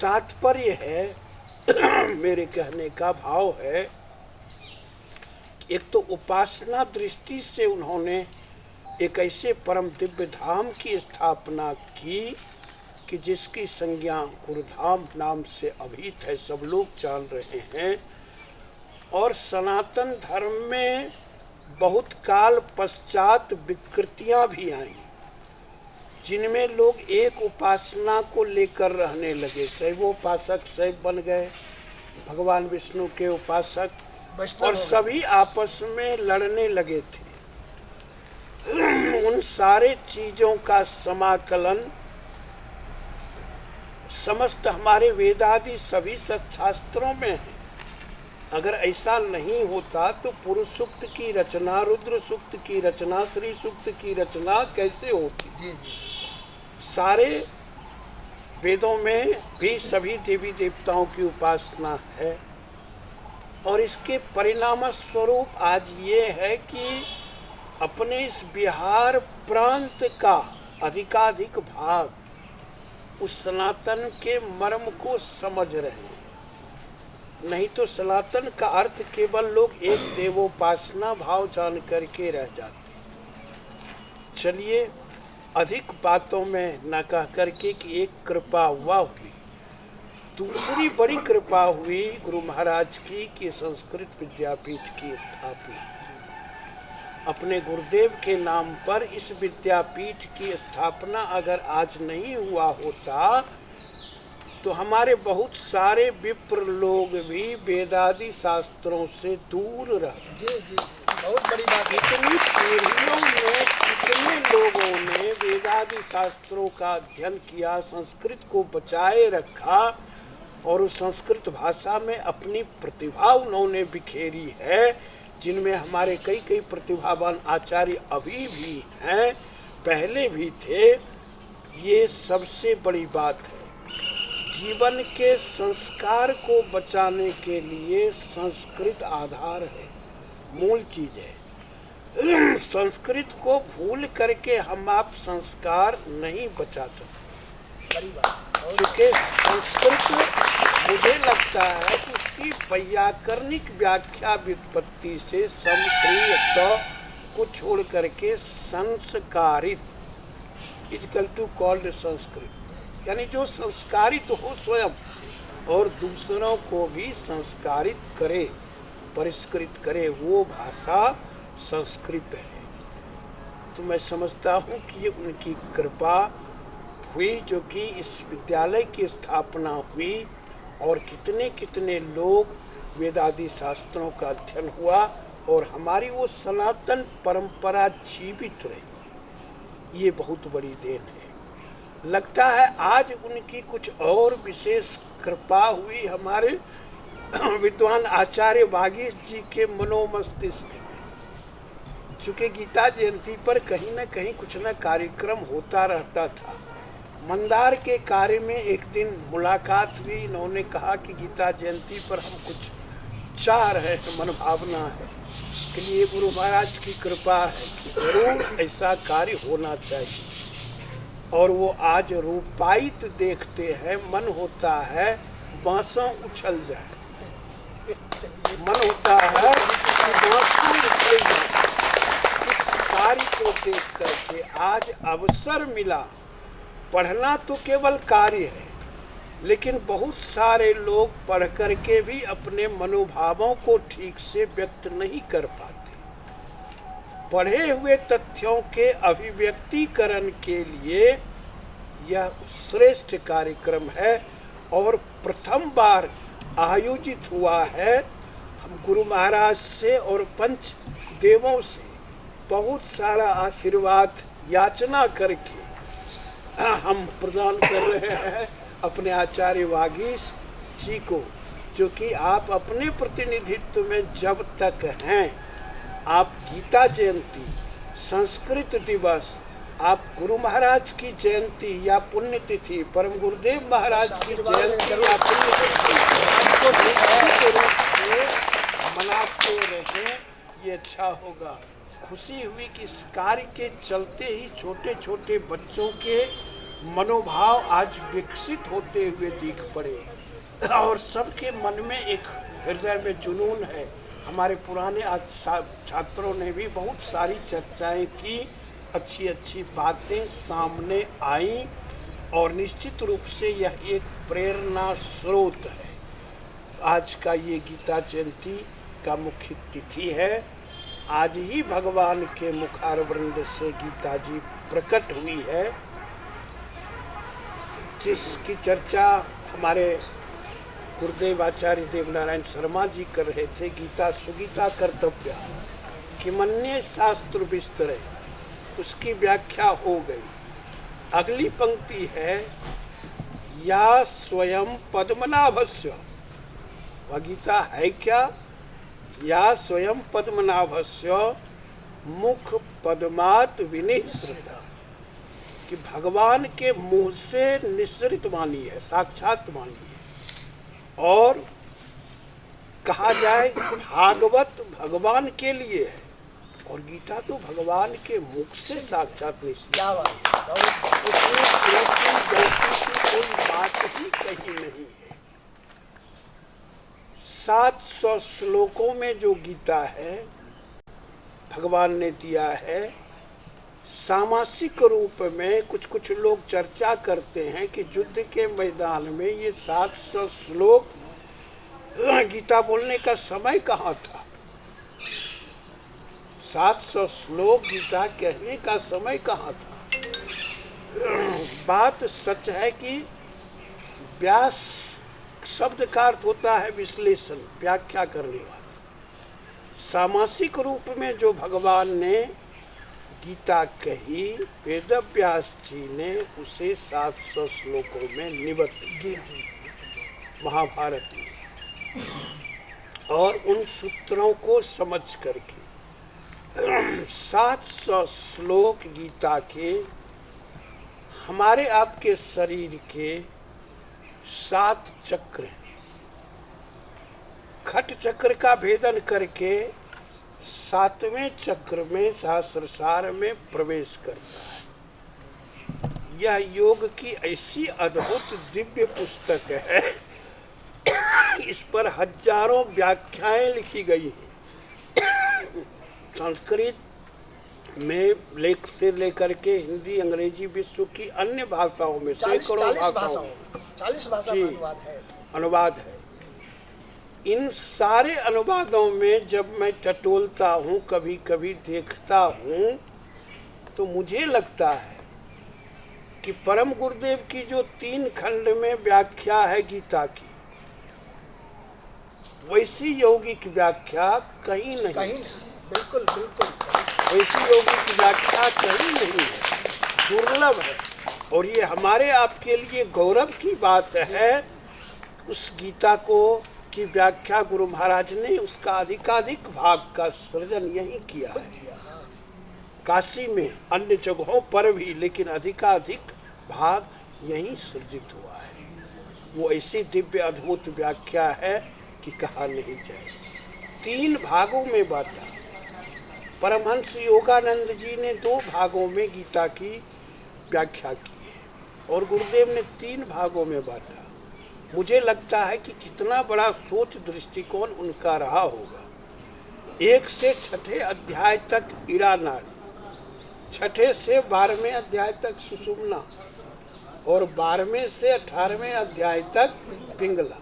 तात्पर्य है मेरे कहने का भाव है, एक तो उपासना दृष्टि से उन्होंने एक ऐसे परम दिव्य धाम की स्थापना की कि जिसकी संज्ञा गुरुधाम नाम से अभीत है, सब लोग जान रहे हैं। और सनातन धर्म में बहुत काल पश्चात विकृतियां भी आईं, जिनमें लोग एक उपासना को लेकर रहने लगे। शैवोपासक शैव बन गए, भगवान विष्णु के उपासक, और सभी आपस में लड़ने लगे थे। उन सारे चीजों का समाकलन समस्त हमारे वेदादि सभी सत्शास्त्रों में है। अगर ऐसा नहीं होता तो पुरुष सूक्त की रचना, रुद्र सूक्त की रचना, श्री सूक्त की रचना कैसे होती? जी जी। सारे वेदों में भी सभी देवी देवताओं की उपासना है। और इसके परिणाम स्वरूप आज ये है कि अपने इस बिहार प्रांत का अधिकाधिक भाग उस सनातन के मर्म को समझ रहे हैं। नहीं तो सनातन का अर्थ केवल लोग एक देवोपासना भाव जान करके रह जाते। चलिए अधिक बातों में न कह करके कि एक कृपा हुई, दूसरी बड़ी कृपा हुई गुरु महाराज की कि संस्कृत विद्यापीठ की स्थापना। अपने गुरुदेव के नाम पर इस विद्यापीठ की स्थापना अगर आज नहीं हुआ होता तो हमारे बहुत सारे विप्र लोग भी वेदादि शास्त्रों से दूर रहते। जी जी, बहुत बड़ी बात। इतनी पीढ़ियों में कितने लोगों ने वेदादि शास्त्रों का अध्ययन किया, संस्कृत को बचाए रखा और उस संस्कृत भाषा में अपनी प्रतिभा उन्होंने बिखेरी है, जिनमें हमारे कई कई प्रतिभावान आचार्य अभी भी हैं, पहले भी थे। ये सबसे बड़ी बात है। जीवन के संस्कार को बचाने के लिए संस्कृत आधार है, मूल चीज है। संस्कृत को भूल करके हम आप संस्कार नहीं बचा सकते। क्योंकि संस्कृत मुझे लगता है कि उसकी वैयाकरणिक व्याख्या व्युत्पत्ति से समक्रिय को छोड़ करके संस्कारित इक्वल टू कॉल्ड संस्कृत, यानी जो संस्कारित हो स्वयं और दूसरों को भी संस्कारित करे, परिष्कृत करे, वो भाषा संस्कृत है। तो मैं समझता हूँ कि ये उनकी कृपा हुई जो कि इस विद्यालय की स्थापना हुई और कितने कितने लोग वेदादि शास्त्रों का अध्ययन हुआ और हमारी वो सनातन परंपरा जीवित रही। ये बहुत बड़ी देन है। लगता है आज उनकी कुछ और विशेष कृपा हुई हमारे विद्वान आचार्य वागीश जी के मनोमस्तिष्क में, चूँकि गीता जयंती पर कहीं न कहीं कुछ न कार्यक्रम होता रहता था। मंदार के कार्य में एक दिन मुलाकात हुई, इन्होंने कहा कि गीता जयंती पर हम कुछ चाह रहे हैं, मनोभावना है कि ये गुरु महाराज की कृपा है कि जरूर ऐसा कार्य होना चाहिए। और वो आज रूपायित देखते हैं, मन होता है बांसों उछल जाए, मन होता है कि बांसों उछल जाए। इस कार्य को देख करके आज अवसर मिला। पढ़ना तो केवल कार्य है, लेकिन बहुत सारे लोग पढ़ करके भी अपने मनोभावों को ठीक से व्यक्त नहीं कर पाते। पढ़े हुए तथ्यों के अभिव्यक्तिकरण के लिए यह श्रेष्ठ कार्यक्रम है और प्रथम बार आयोजित हुआ है। हम गुरु महाराज से और पंच देवों से बहुत सारा आशीर्वाद याचना करके हम प्रदान कर रहे हैं अपने आचार्य वागीश जी को, जो कि आप अपने प्रतिनिधित्व में जब तक हैं, आप गीता जयंती, संस्कृत दिवस, आप गुरु महाराज की जयंती या पुण्यतिथि, परम गुरुदेव महाराज की जयंती या पुण्यतिथि आपको निश्चित रूप से मनाते रहें, ये अच्छा होगा। खुशी हुई कि इस कार्य के चलते ही छोटे छोटे बच्चों के मनोभाव आज विकसित होते हुए दिख पड़े और सबके मन में एक हृदय में जुनून है। हमारे पुराने छात्रों ने भी बहुत सारी चर्चाएं की, अच्छी अच्छी बातें सामने आई और निश्चित रूप से यह एक प्रेरणा स्रोत है। आज का ये गीता जयंती का मुख्य तिथि है। आज ही भगवान के मुखारविंद से गीता जी प्रकट हुई है, जिसकी चर्चा हमारे गुरुदेव आचार्य देवनारायण शर्मा जी कर रहे थे। गीता सुगीता कर्तव्य किमन्ये शास्त्र विस्तरे, उसकी व्याख्या हो गई। अगली पंक्ति है या स्वयं पद्मनाभस्य। वह गीता है क्या? या स्वयं पद्मनाभस्य मुख पद्मात विनिसृत, कि भगवान के मुंह से निसृत वाणी है, साक्षात वाणी है। और कहा जाए भागवत भगवान के लिए है और गीता तो भगवान के मुख से साक्षात निसृत। उसमें कोई बात ही कही नहीं है। 700 श्लोकों में जो गीता है भगवान ने दिया है। सामासिक रूप में कुछ लोग चर्चा करते हैं कि युद्ध के मैदान में ये 700 श्लोक गीता बोलने का समय कहाँ था? 700 श्लोक गीता कहने का समय कहाँ था? बात सच है कि व्यास शब्द का अर्थ होता है विश्लेषण, व्याख्या करने वाला। सामासिक रूप में जो भगवान ने गीता कही, वेद व्यास जी ने उसे 700 श्लोकों में निबद्ध किया महाभारत में। और उन सूत्रों को समझ करके 700 श्लोक गीता के हमारे आपके शरीर के 7 चक्र हैं। खट चक्र का भेदन करके 7वें चक्र में सहस्रसार में प्रवेश करता है। यह योग की ऐसी अद्भुत दिव्य पुस्तक है, इस पर हजारों व्याख्याएं लिखी गई हैं। संस्कृत में से लेकर के हिंदी, अंग्रेजी, विश्व की अन्य भाषाओं में सैकड़ों भाषाओं में 40 भाषा में अनुवाद है। इन सारे अनुवादों में जब मैं टटोलता हूँ, कभी कभी देखता हूँ, तो मुझे लगता है कि परम गुरुदेव की जो 3 खंड में व्याख्या है गीता की, वैसी यौगिक व्याख्या कहीं नहीं। बिल्कुल बिल्कुल वैसी यौगिक व्याख्या कहीं नहीं है, दुर्लभ है। और ये हमारे आपके लिए गौरव की बात है। उस गीता को की व्याख्या गुरु महाराज ने उसका अधिकाधिक भाग का सृजन यही किया है। काशी में, अन्य जगहों पर भी, लेकिन अधिकाधिक भाग यहीं सृजित हुआ है। वो ऐसी दिव्य अद्भुत व्याख्या है कि कहा नहीं जाए। 3 भागों में बांटा। परमहंस योगानंद जी ने 2 भागों में गीता की व्याख्या की है और गुरुदेव ने 3 भागों में बांटा। मुझे लगता है कि कितना बड़ा सोच दृष्टिकोण उनका रहा होगा। 1 से 6 अध्याय तक ईड़ा नाड़ी, 6 से 12वें अध्याय तक सुषुम्ना और 12वें से 18वें अध्याय तक पिंगला।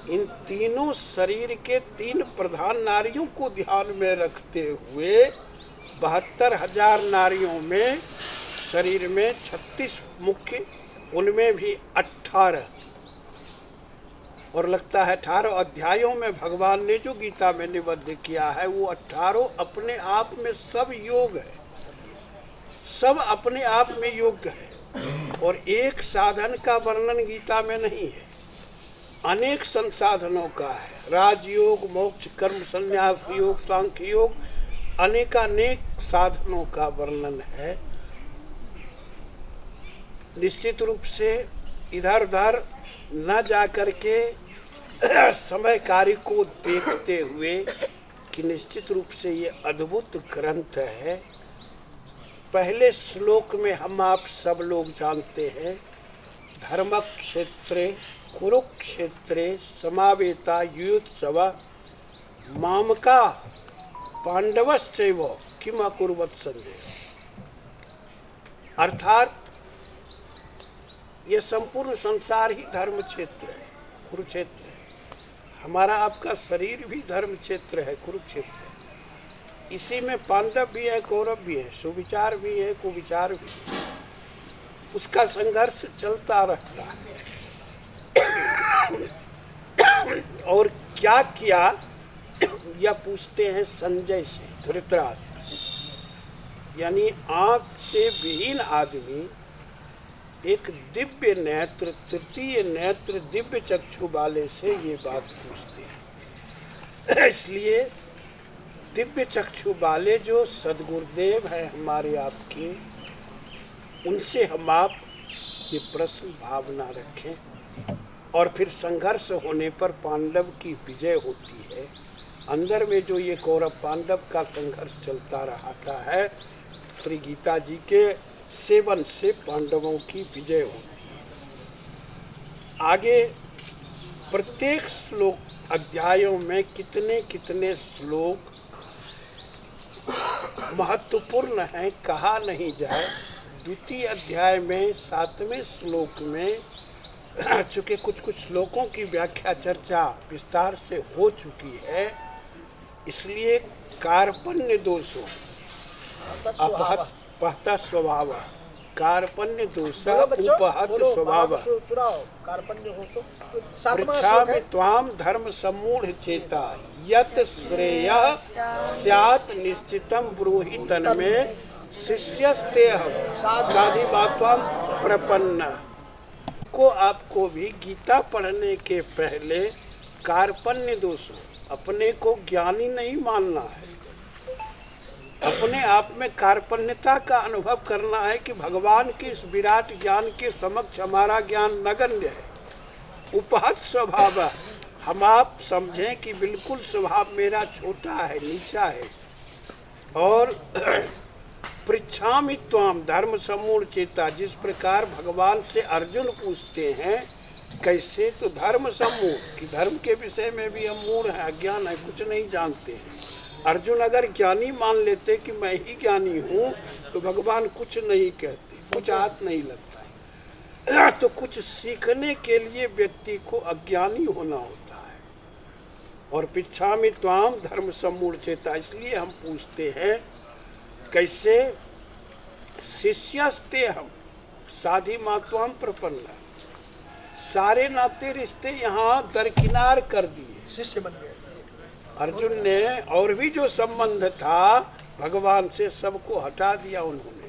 इन तीनों शरीर के 3 प्रधान नारियों को ध्यान में रखते हुए 72,000 नारियों में शरीर में 36 मुख्य, उनमें भी 18 और लगता है 18 अध्यायों में भगवान ने जो गीता में निबद्ध किया है वो 18 अपने आप में सब योग है, सब अपने आप में योग्य है और एक साधन का वर्णन गीता में नहीं है, अनेक संसाधनों का है। राजयोग, मोक्ष, कर्म संन्यास योग, सांख्य योग, अनेकानेक साधनों का वर्णन है। निश्चित रूप से इधर उधर न जाकर के समय कार्य को देखते हुए कि निश्चित रूप से ये अद्भुत ग्रंथ है। पहले श्लोक में हम आप सब लोग जानते हैं, धर्म क्षेत्रे कुरुक्षेत्रे समावेता युयुत्सव मामका पांडवश्चैव किम अकुर्वत संजय। अर्थात ये संपूर्ण संसार ही धर्म क्षेत्र है, कुरुक्षेत्र है। हमारा आपका शरीर भी धर्म क्षेत्र है, कुरुक्षेत्र है। इसी में पांडव भी है, कौरव भी है, सुविचार भी है, कुविचार भी है। उसका संघर्ष चलता रहता है। और क्या किया यह पूछते हैं संजय से, धृतराष्ट्र, यानी आंख से विहीन आदमी एक दिव्य नेत्र, तृतीय नेत्र, दिव्य चक्षु वाले से ये बात पूछते हैं। इसलिए दिव्य चक्षु वाले जो सदगुरुदेव हैं हमारे आपके, उनसे हम आप ये प्रश्न भावना रखें। और फिर संघर्ष होने पर पांडव की विजय होती है। अंदर में जो ये कौरव पांडव का संघर्ष चलता रहता है, श्री गीता जी के सेवन से पांडवों की विजय होती है। आगे प्रत्येक श्लोक अध्यायों में कितने कितने श्लोक महत्वपूर्ण हैं, कहा नहीं जाए। द्वितीय अध्याय में 7वें श्लोक में चूँकि कुछ श्लोकों की व्याख्या चर्चा विस्तार से हो चुकी है, इसलिए कार्पण्य दोषों अपहत स्वभाव, कार्पण्य दोष उपहत स्वभाव, पृच्छामि त्वाम धर्म सम्मूढ़ चेता यत श्रेयः स्यात् निश्चितम ब्रूहि तन्मे शिष्यस्तेऽहं साधिमात्वाम प्रपन्न। को आपको भी गीता पढ़ने के पहले कार्पण्य दोषों, अपने को ज्ञानी नहीं मानना है, अपने आप में कार्पण्यता का अनुभव करना है कि भगवान के इस विराट ज्ञान के समक्ष हमारा ज्ञान नगण्य है। उपहत स्वभाव, हम आप समझें कि बिल्कुल स्वभाव मेरा छोटा है, नीचा है। और पृच्छामि त्वाम धर्म सम्मूढ़ चेता, जिस प्रकार भगवान से अर्जुन पूछते हैं कैसे, तो धर्म सम्मूढ़ कि धर्म के विषय में भी हम मूढ़ हैं, अज्ञान है, कुछ नहीं जानते हैं। अर्जुन अगर ज्ञानी मान लेते कि मैं ही ज्ञानी हूँ तो भगवान कुछ नहीं कहते, कुछ हाथ नहीं लगता है। तो कुछ सीखने के लिए व्यक्ति को अज्ञानी होना होता है। और पृच्छामि त्वाम धर्म सम्मूढ़ चेता, इसलिए हम पूछते हैं कैसे, शिष्यस्ते हम साधी मात्वाम प्रपन्न, सारे नाते रिश्ते यहाँ दरकिनार कर दिए, शिष्य बन गए अर्जुन ने। और भी जो संबंध था भगवान से सबको हटा दिया उन्होंने,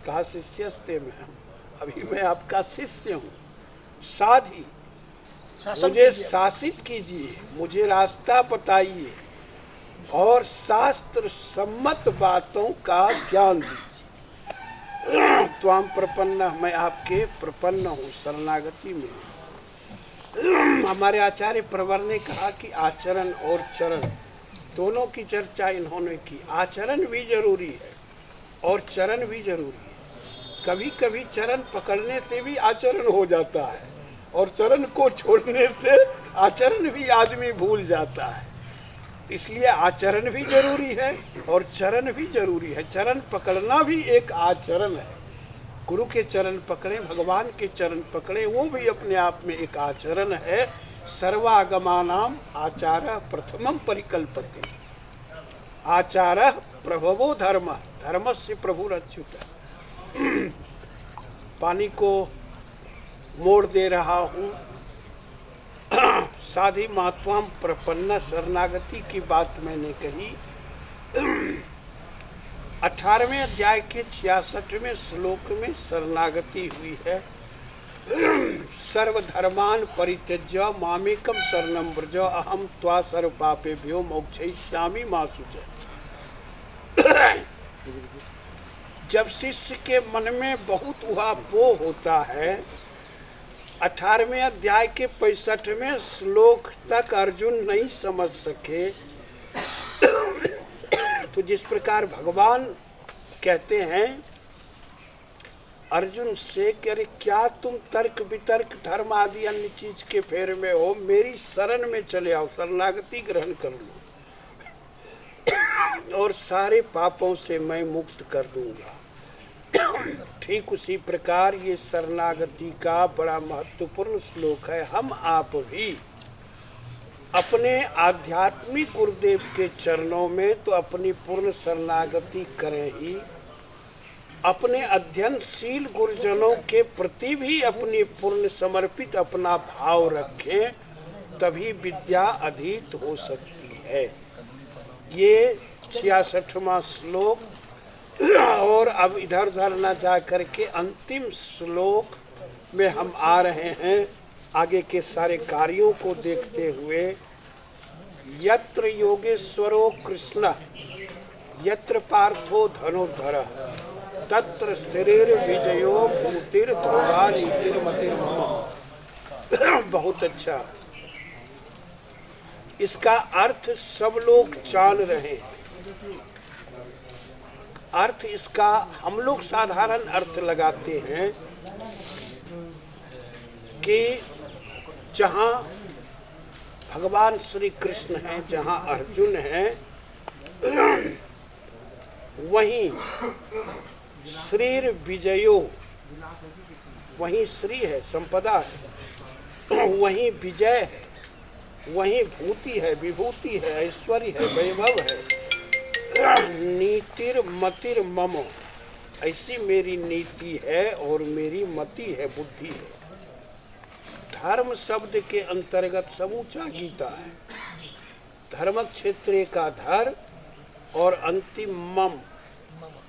कहा शिष्यस्ते में हम, अभी मैं आपका शिष्य हूँ, साधी, मुझे शासित कीजिए, मुझे रास्ता बताइए, और शास्त्र सम्मत बातों का ज्ञान दीजिए। त्वां प्रपन्न, मैं आपके प्रपन्न हूँ, शरणागति में। हमारे आचार्य प्रवर ने कहा कि आचरण और चरण दोनों की चर्चा इन्होंने की। आचरण भी जरूरी है और चरण भी जरूरी है। कभी कभी चरण पकड़ने से भी आचरण हो जाता है और चरण को छोड़ने से आचरण भी आदमी भूल जाता है। इसलिए आचरण भी जरूरी है और चरण भी जरूरी है। चरण पकड़ना भी एक आचरण है। गुरु के चरण पकड़े, भगवान के चरण पकड़े, वो भी अपने आप में एक आचरण है। सर्वागमानाम आचार्य प्रथमम परिकल्पते, आचार्य प्रभवो धर्म, धर्मस्य प्रभुरच्युत। पानी को मोड़ दे रहा हूँ। साधी महात्मा प्रपन्न, शरणागति की बात मैंने कही। 18वें अध्याय के 66वें श्लोक में शरणागति हुई है। सर्वधर्मान परित्यज्य मामेकम शरणं व्रज, अहम त्वा सर्व पापेभ्यो मोक्षयिष्यामि मा शुचः। जब शिष्य के मन में बहुत उहापोह होता है, 18वें अध्याय के 65वें श्लोक तक अर्जुन नहीं समझ सके, तो जिस प्रकार भगवान कहते हैं अर्जुन से कि अरे क्या तुम तर्क वितर्क धर्म आदि अन्य चीज के फेर में हो, मेरी शरण में चले आओ, शरणागति ग्रहण कर लो और सारे पापों से मैं मुक्त कर दूंगा। ठीक उसी प्रकार ये शरणागति का बड़ा महत्वपूर्ण श्लोक है। हम आप भी अपने आध्यात्मिक गुरुदेव के चरणों में तो अपनी पूर्ण शरणागति करें ही, अपने अध्ययनशील गुरुजनों के प्रति भी अपनी पूर्ण समर्पित अपना भाव रखें, तभी विद्या अधीत हो सकती है। ये 66वां श्लोक। और अब इधर उधर न जा करके अंतिम श्लोक में हम आ रहे हैं। आगे के सारे कार्यों को देखते हुए, यत्र योगेश्वरो कृष्ण यत्र पार्थो धनुर्धर तत्र शरीर विजयो भूतिर ध्रुवा नीतिर्मतिर्मम। बहुत अच्छा। इसका अर्थ सब लोग जान रहे हैं। अर्थ इसका हम लोग साधारण अर्थ लगाते हैं कि जहाँ भगवान श्री कृष्ण हैं, जहाँ अर्जुन हैं, वहीं श्रीर विजयो, वहीं श्री है, संपदा है, वहीं विजय है, वहीं भूति है, विभूति है, ऐश्वर्य है, वैभव है। नीतिर मतिर मम, ऐसी मेरी नीति है और मेरी मति है, बुद्धि है। धर्म शब्द के अंतर्गत समूचा गीता है। धर्म क्षेत्र का धर और अंतिम मम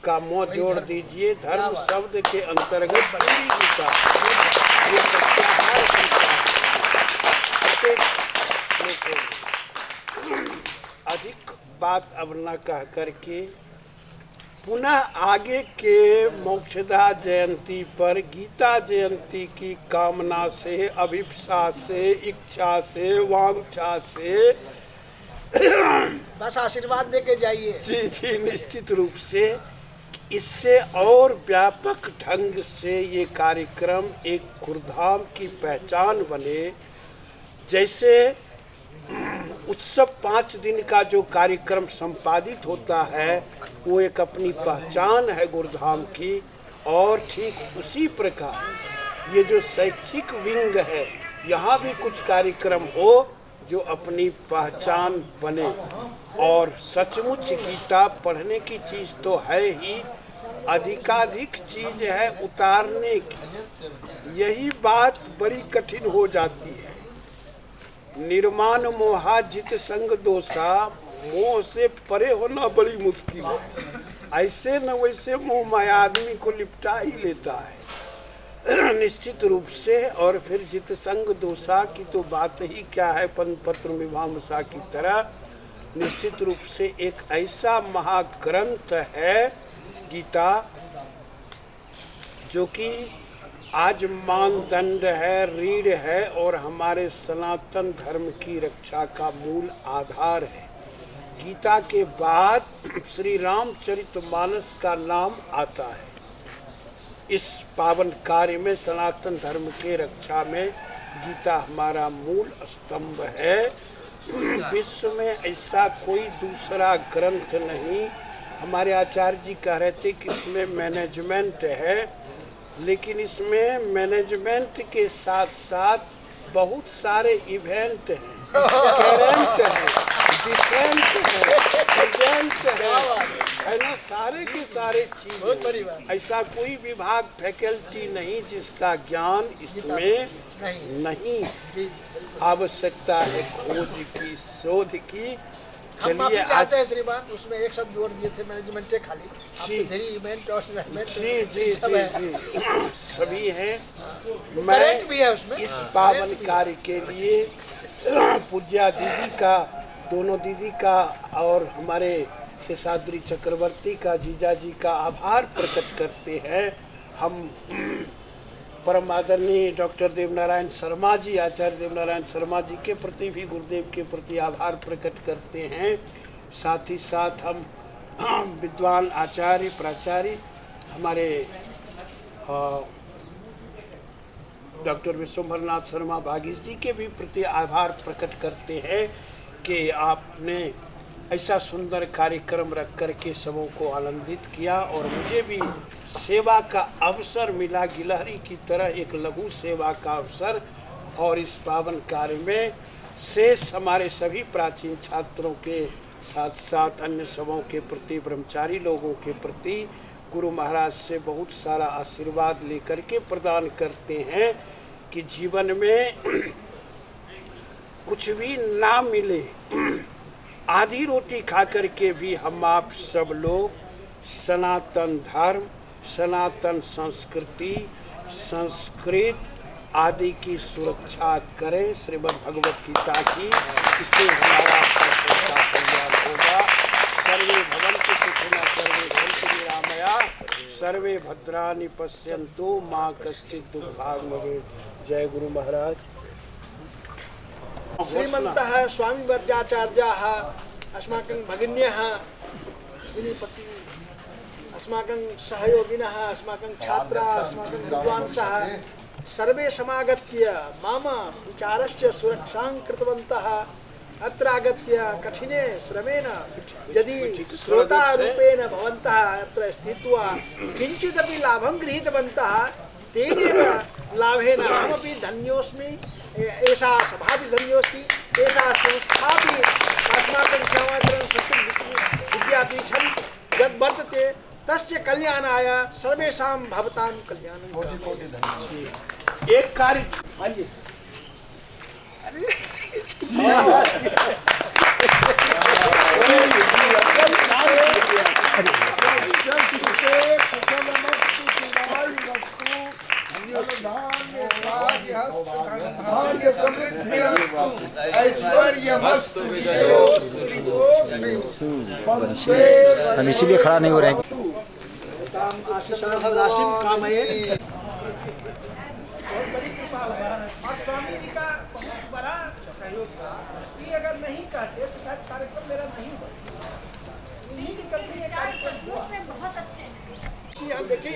का मोह जोड़ दीजिए। धर्म शब्द के अंतर्गत पूरी गीता ये सत्याहार गीता। अधिक बात अब न कह करके पुनः आगे के मोक्षदा जयंती पर, गीता जयंती की कामना से, अभिप्सा से, इच्छा से, वांछा से बस आशीर्वाद देके जाइए। जी जी, निश्चित रूप से इससे और व्यापक ढंग से ये कार्यक्रम एक गुरुधाम की पहचान बने। जैसे उत्सव 5 दिन का जो कार्यक्रम संपादित होता है वो एक अपनी पहचान है गुरुधाम की, और ठीक उसी प्रकार ये जो शैक्षिक विंग है, यहाँ भी कुछ कार्यक्रम हो जो अपनी पहचान बने। और सचमुच गीता पढ़ने की चीज़ तो है ही, अधिकाधिक चीज है उतारने की। यही बात बड़ी कठिन हो जाती है। निर्माण मोहा जित संग दोषा, मोह से परे होना बड़ी मुश्किल है। ऐसे न वैसे मोह माया आदमी को लिपटा ही लेता है निश्चित रूप से। और फिर जित संग दोषा की तो बात ही क्या है, पत्र मीमांसा की तरह निश्चित रूप से एक ऐसा महाग्रंथ है गीता, जो कि आज मानदंड है, रीढ़ है और हमारे सनातन धर्म की रक्षा का मूल आधार है। गीता के बाद श्री रामचरितमानस का नाम आता है। इस पावन कार्य में, सनातन धर्म के रक्षा में गीता हमारा मूल स्तंभ है। विश्व में ऐसा कोई दूसरा ग्रंथ नहीं। हमारे आचार्य जी कह रहे थे कि इसमें मैनेजमेंट है, लेकिन इसमें मैनेजमेंट के साथ साथ बहुत सारे इवेंट हैं, करेंट है, डिफेंस है ना, सारे के सारे चीज। ऐसा कोई विभाग, फैकल्टी नहीं जिसका ज्ञान इसमें नहीं। आवश्यकता है खोज की, शोध की। हम माफी चाहते हैं श्रीमान, उसमें एक शब्द जोड़ दिए थे, मैनेजमेंट है खाली। इवेंट और जी सभी हैं। मैं भी है उसमें। इस पावन कार्य के लिए पूज्या दीदी का, दोनों दीदी का और हमारे शेषाद्री चक्रवर्ती का, जीजा जी का आभार प्रकट करते हैं। हम परम आदरणीय डॉक्टर देवनारायण शर्मा जी, आचार्य देवनारायण शर्मा जी के प्रति भी, गुरुदेव के प्रति आभार प्रकट करते हैं। साथ ही साथ हम विद्वान आचार्य, प्राचार्य, हमारे डॉक्टर विश्वम्भरनाथ शर्मा भागीश जी के भी प्रति आभार प्रकट करते हैं कि आपने ऐसा सुंदर कार्यक्रम रख करके सबों को आनंदित किया और मुझे भी सेवा का अवसर मिला, गिलहरी की तरह एक लघु सेवा का अवसर। और इस पावन कार्य में शेष हमारे सभी प्राचीन छात्रों के साथ साथ अन्य सबों के प्रति, ब्रह्मचारी लोगों के प्रति गुरु महाराज से बहुत सारा आशीर्वाद लेकर के प्रदान करते हैं कि जीवन में कुछ भी ना मिले, आधी रोटी खा करके भी हम आप सब लोग सनातन धर्म, सनातन संस्कृति, संस्कृत आदि की सुरक्षा करें। श्रीमद् भगवत गीता की, इससे हमारा कल्याण होगा। सर्वे भवन्तु सुखिनः, सर्वे भवन्तु निरामया, सर्वे भद्राणि पश्यन्तु, मां कश्चित् दुर्भाग् भवेत्। जय गुरु महाराज। श्रीमन्तः स्वामी वर्याचार्याः अस्माकं भगिन्यः विनिपति, अस्माकं सहयोगिनः, अस्माकं छात्राः, अस्माकं विद्वांसः सर्वे समागत्य मम विचारस्य सुरक्षां कृतवन्तः। अत्र आगत्य कठिने श्रमेण यदि श्रोतारूपेण भवन्तः अत्र स्थित्वा किञ्चिदपि लाभं गृहीतवन्तः, तेनैव लाभेन अहमपि धन्योऽस्मि, एषा सभापि धन्योऽस्ति, एषा संस्थापि अस्माकं श्यामाचरण विद्यापीठं यद् वर्तते तस्य कल्याणाय सर्वेषां भवतां कल्याणं। एक कार्य हम इसीलिए खड़ा नहीं हो रहे हैं। काम है बहुत बड़ी कृपा है और स्वामी जी का बहुत बड़ा सहयोग था कि अगर नहीं कहते तो शायद कार्यक्रम मेरा नहीं होता, नहीं निकलती है कार्यक्रम बहुत अच्छे। यहाँ देखे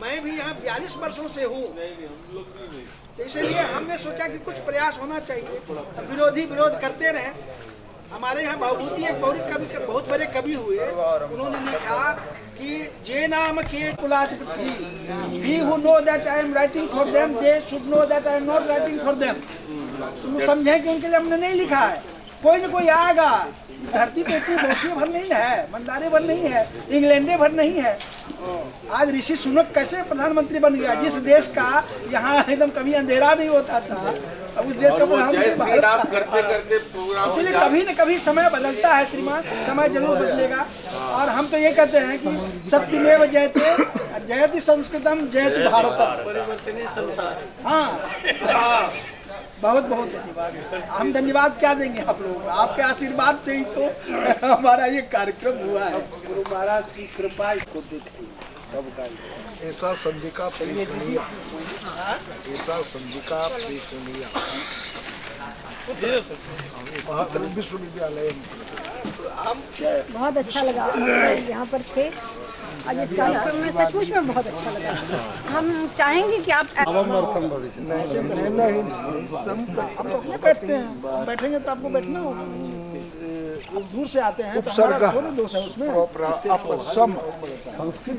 मैं भी यहाँ 42 वर्षों से हूँ, तो इसलिए हमने सोचा कि कुछ प्रयास होना चाहिए। विरोधी विरोध करते रहे। हमारे यहाँ भावभूति एक बहुत बड़े कवि हुए, उन्होंने लिखा कि जे नाम के कुलाधिपति, he who know that I am writing for them, they should know that I am not writing for them। तुम समझे कि उनके लिए हमने नहीं लिखा है। कोई न कोई आएगा, धरती पे इतनी भैंसियों भर नहीं है, मंदारे भर नहीं है, इंग्लैंडे भर नहीं है। आज ऋषि सुनक कैसे प्रधानमंत्री बन गया, जिस देश का यहाँ एकदम कभी अंधेरा नहीं होता था, अब उस देश का प्रधानमंत्री। इसलिए कभी न कभी समय बदलता है श्रीमान, समय जरूर बदलेगा। और हम तो ये कहते हैं कि सत्यमेव जयते, जयति संस्कृतम, जयति भारतम। हाँ, बहुत बहुत धन्यवाद। हम धन्यवाद क्या देंगे आप लोगों को, आपके आशीर्वाद से ही तो हमारा ये कार्यक्रम हुआ है। गुरु महाराज की कृपा इसको देखिए। ऐसा संधिका प्रेषणीय, ऐसा संधिका प्रेषणीय विश्वविद्यालय। बहुत अच्छा लगा यहाँ पर थे आज इस कार्यक्रम में, सचमुच में बहुत अच्छा लगा। हम चाहेंगे कि आप बैठते हैं, बैठेंगे तो आपको बैठना होगा। आप दूर से आते हैं तो हमारा थोड़ी दोष है उसमें। संस्कृत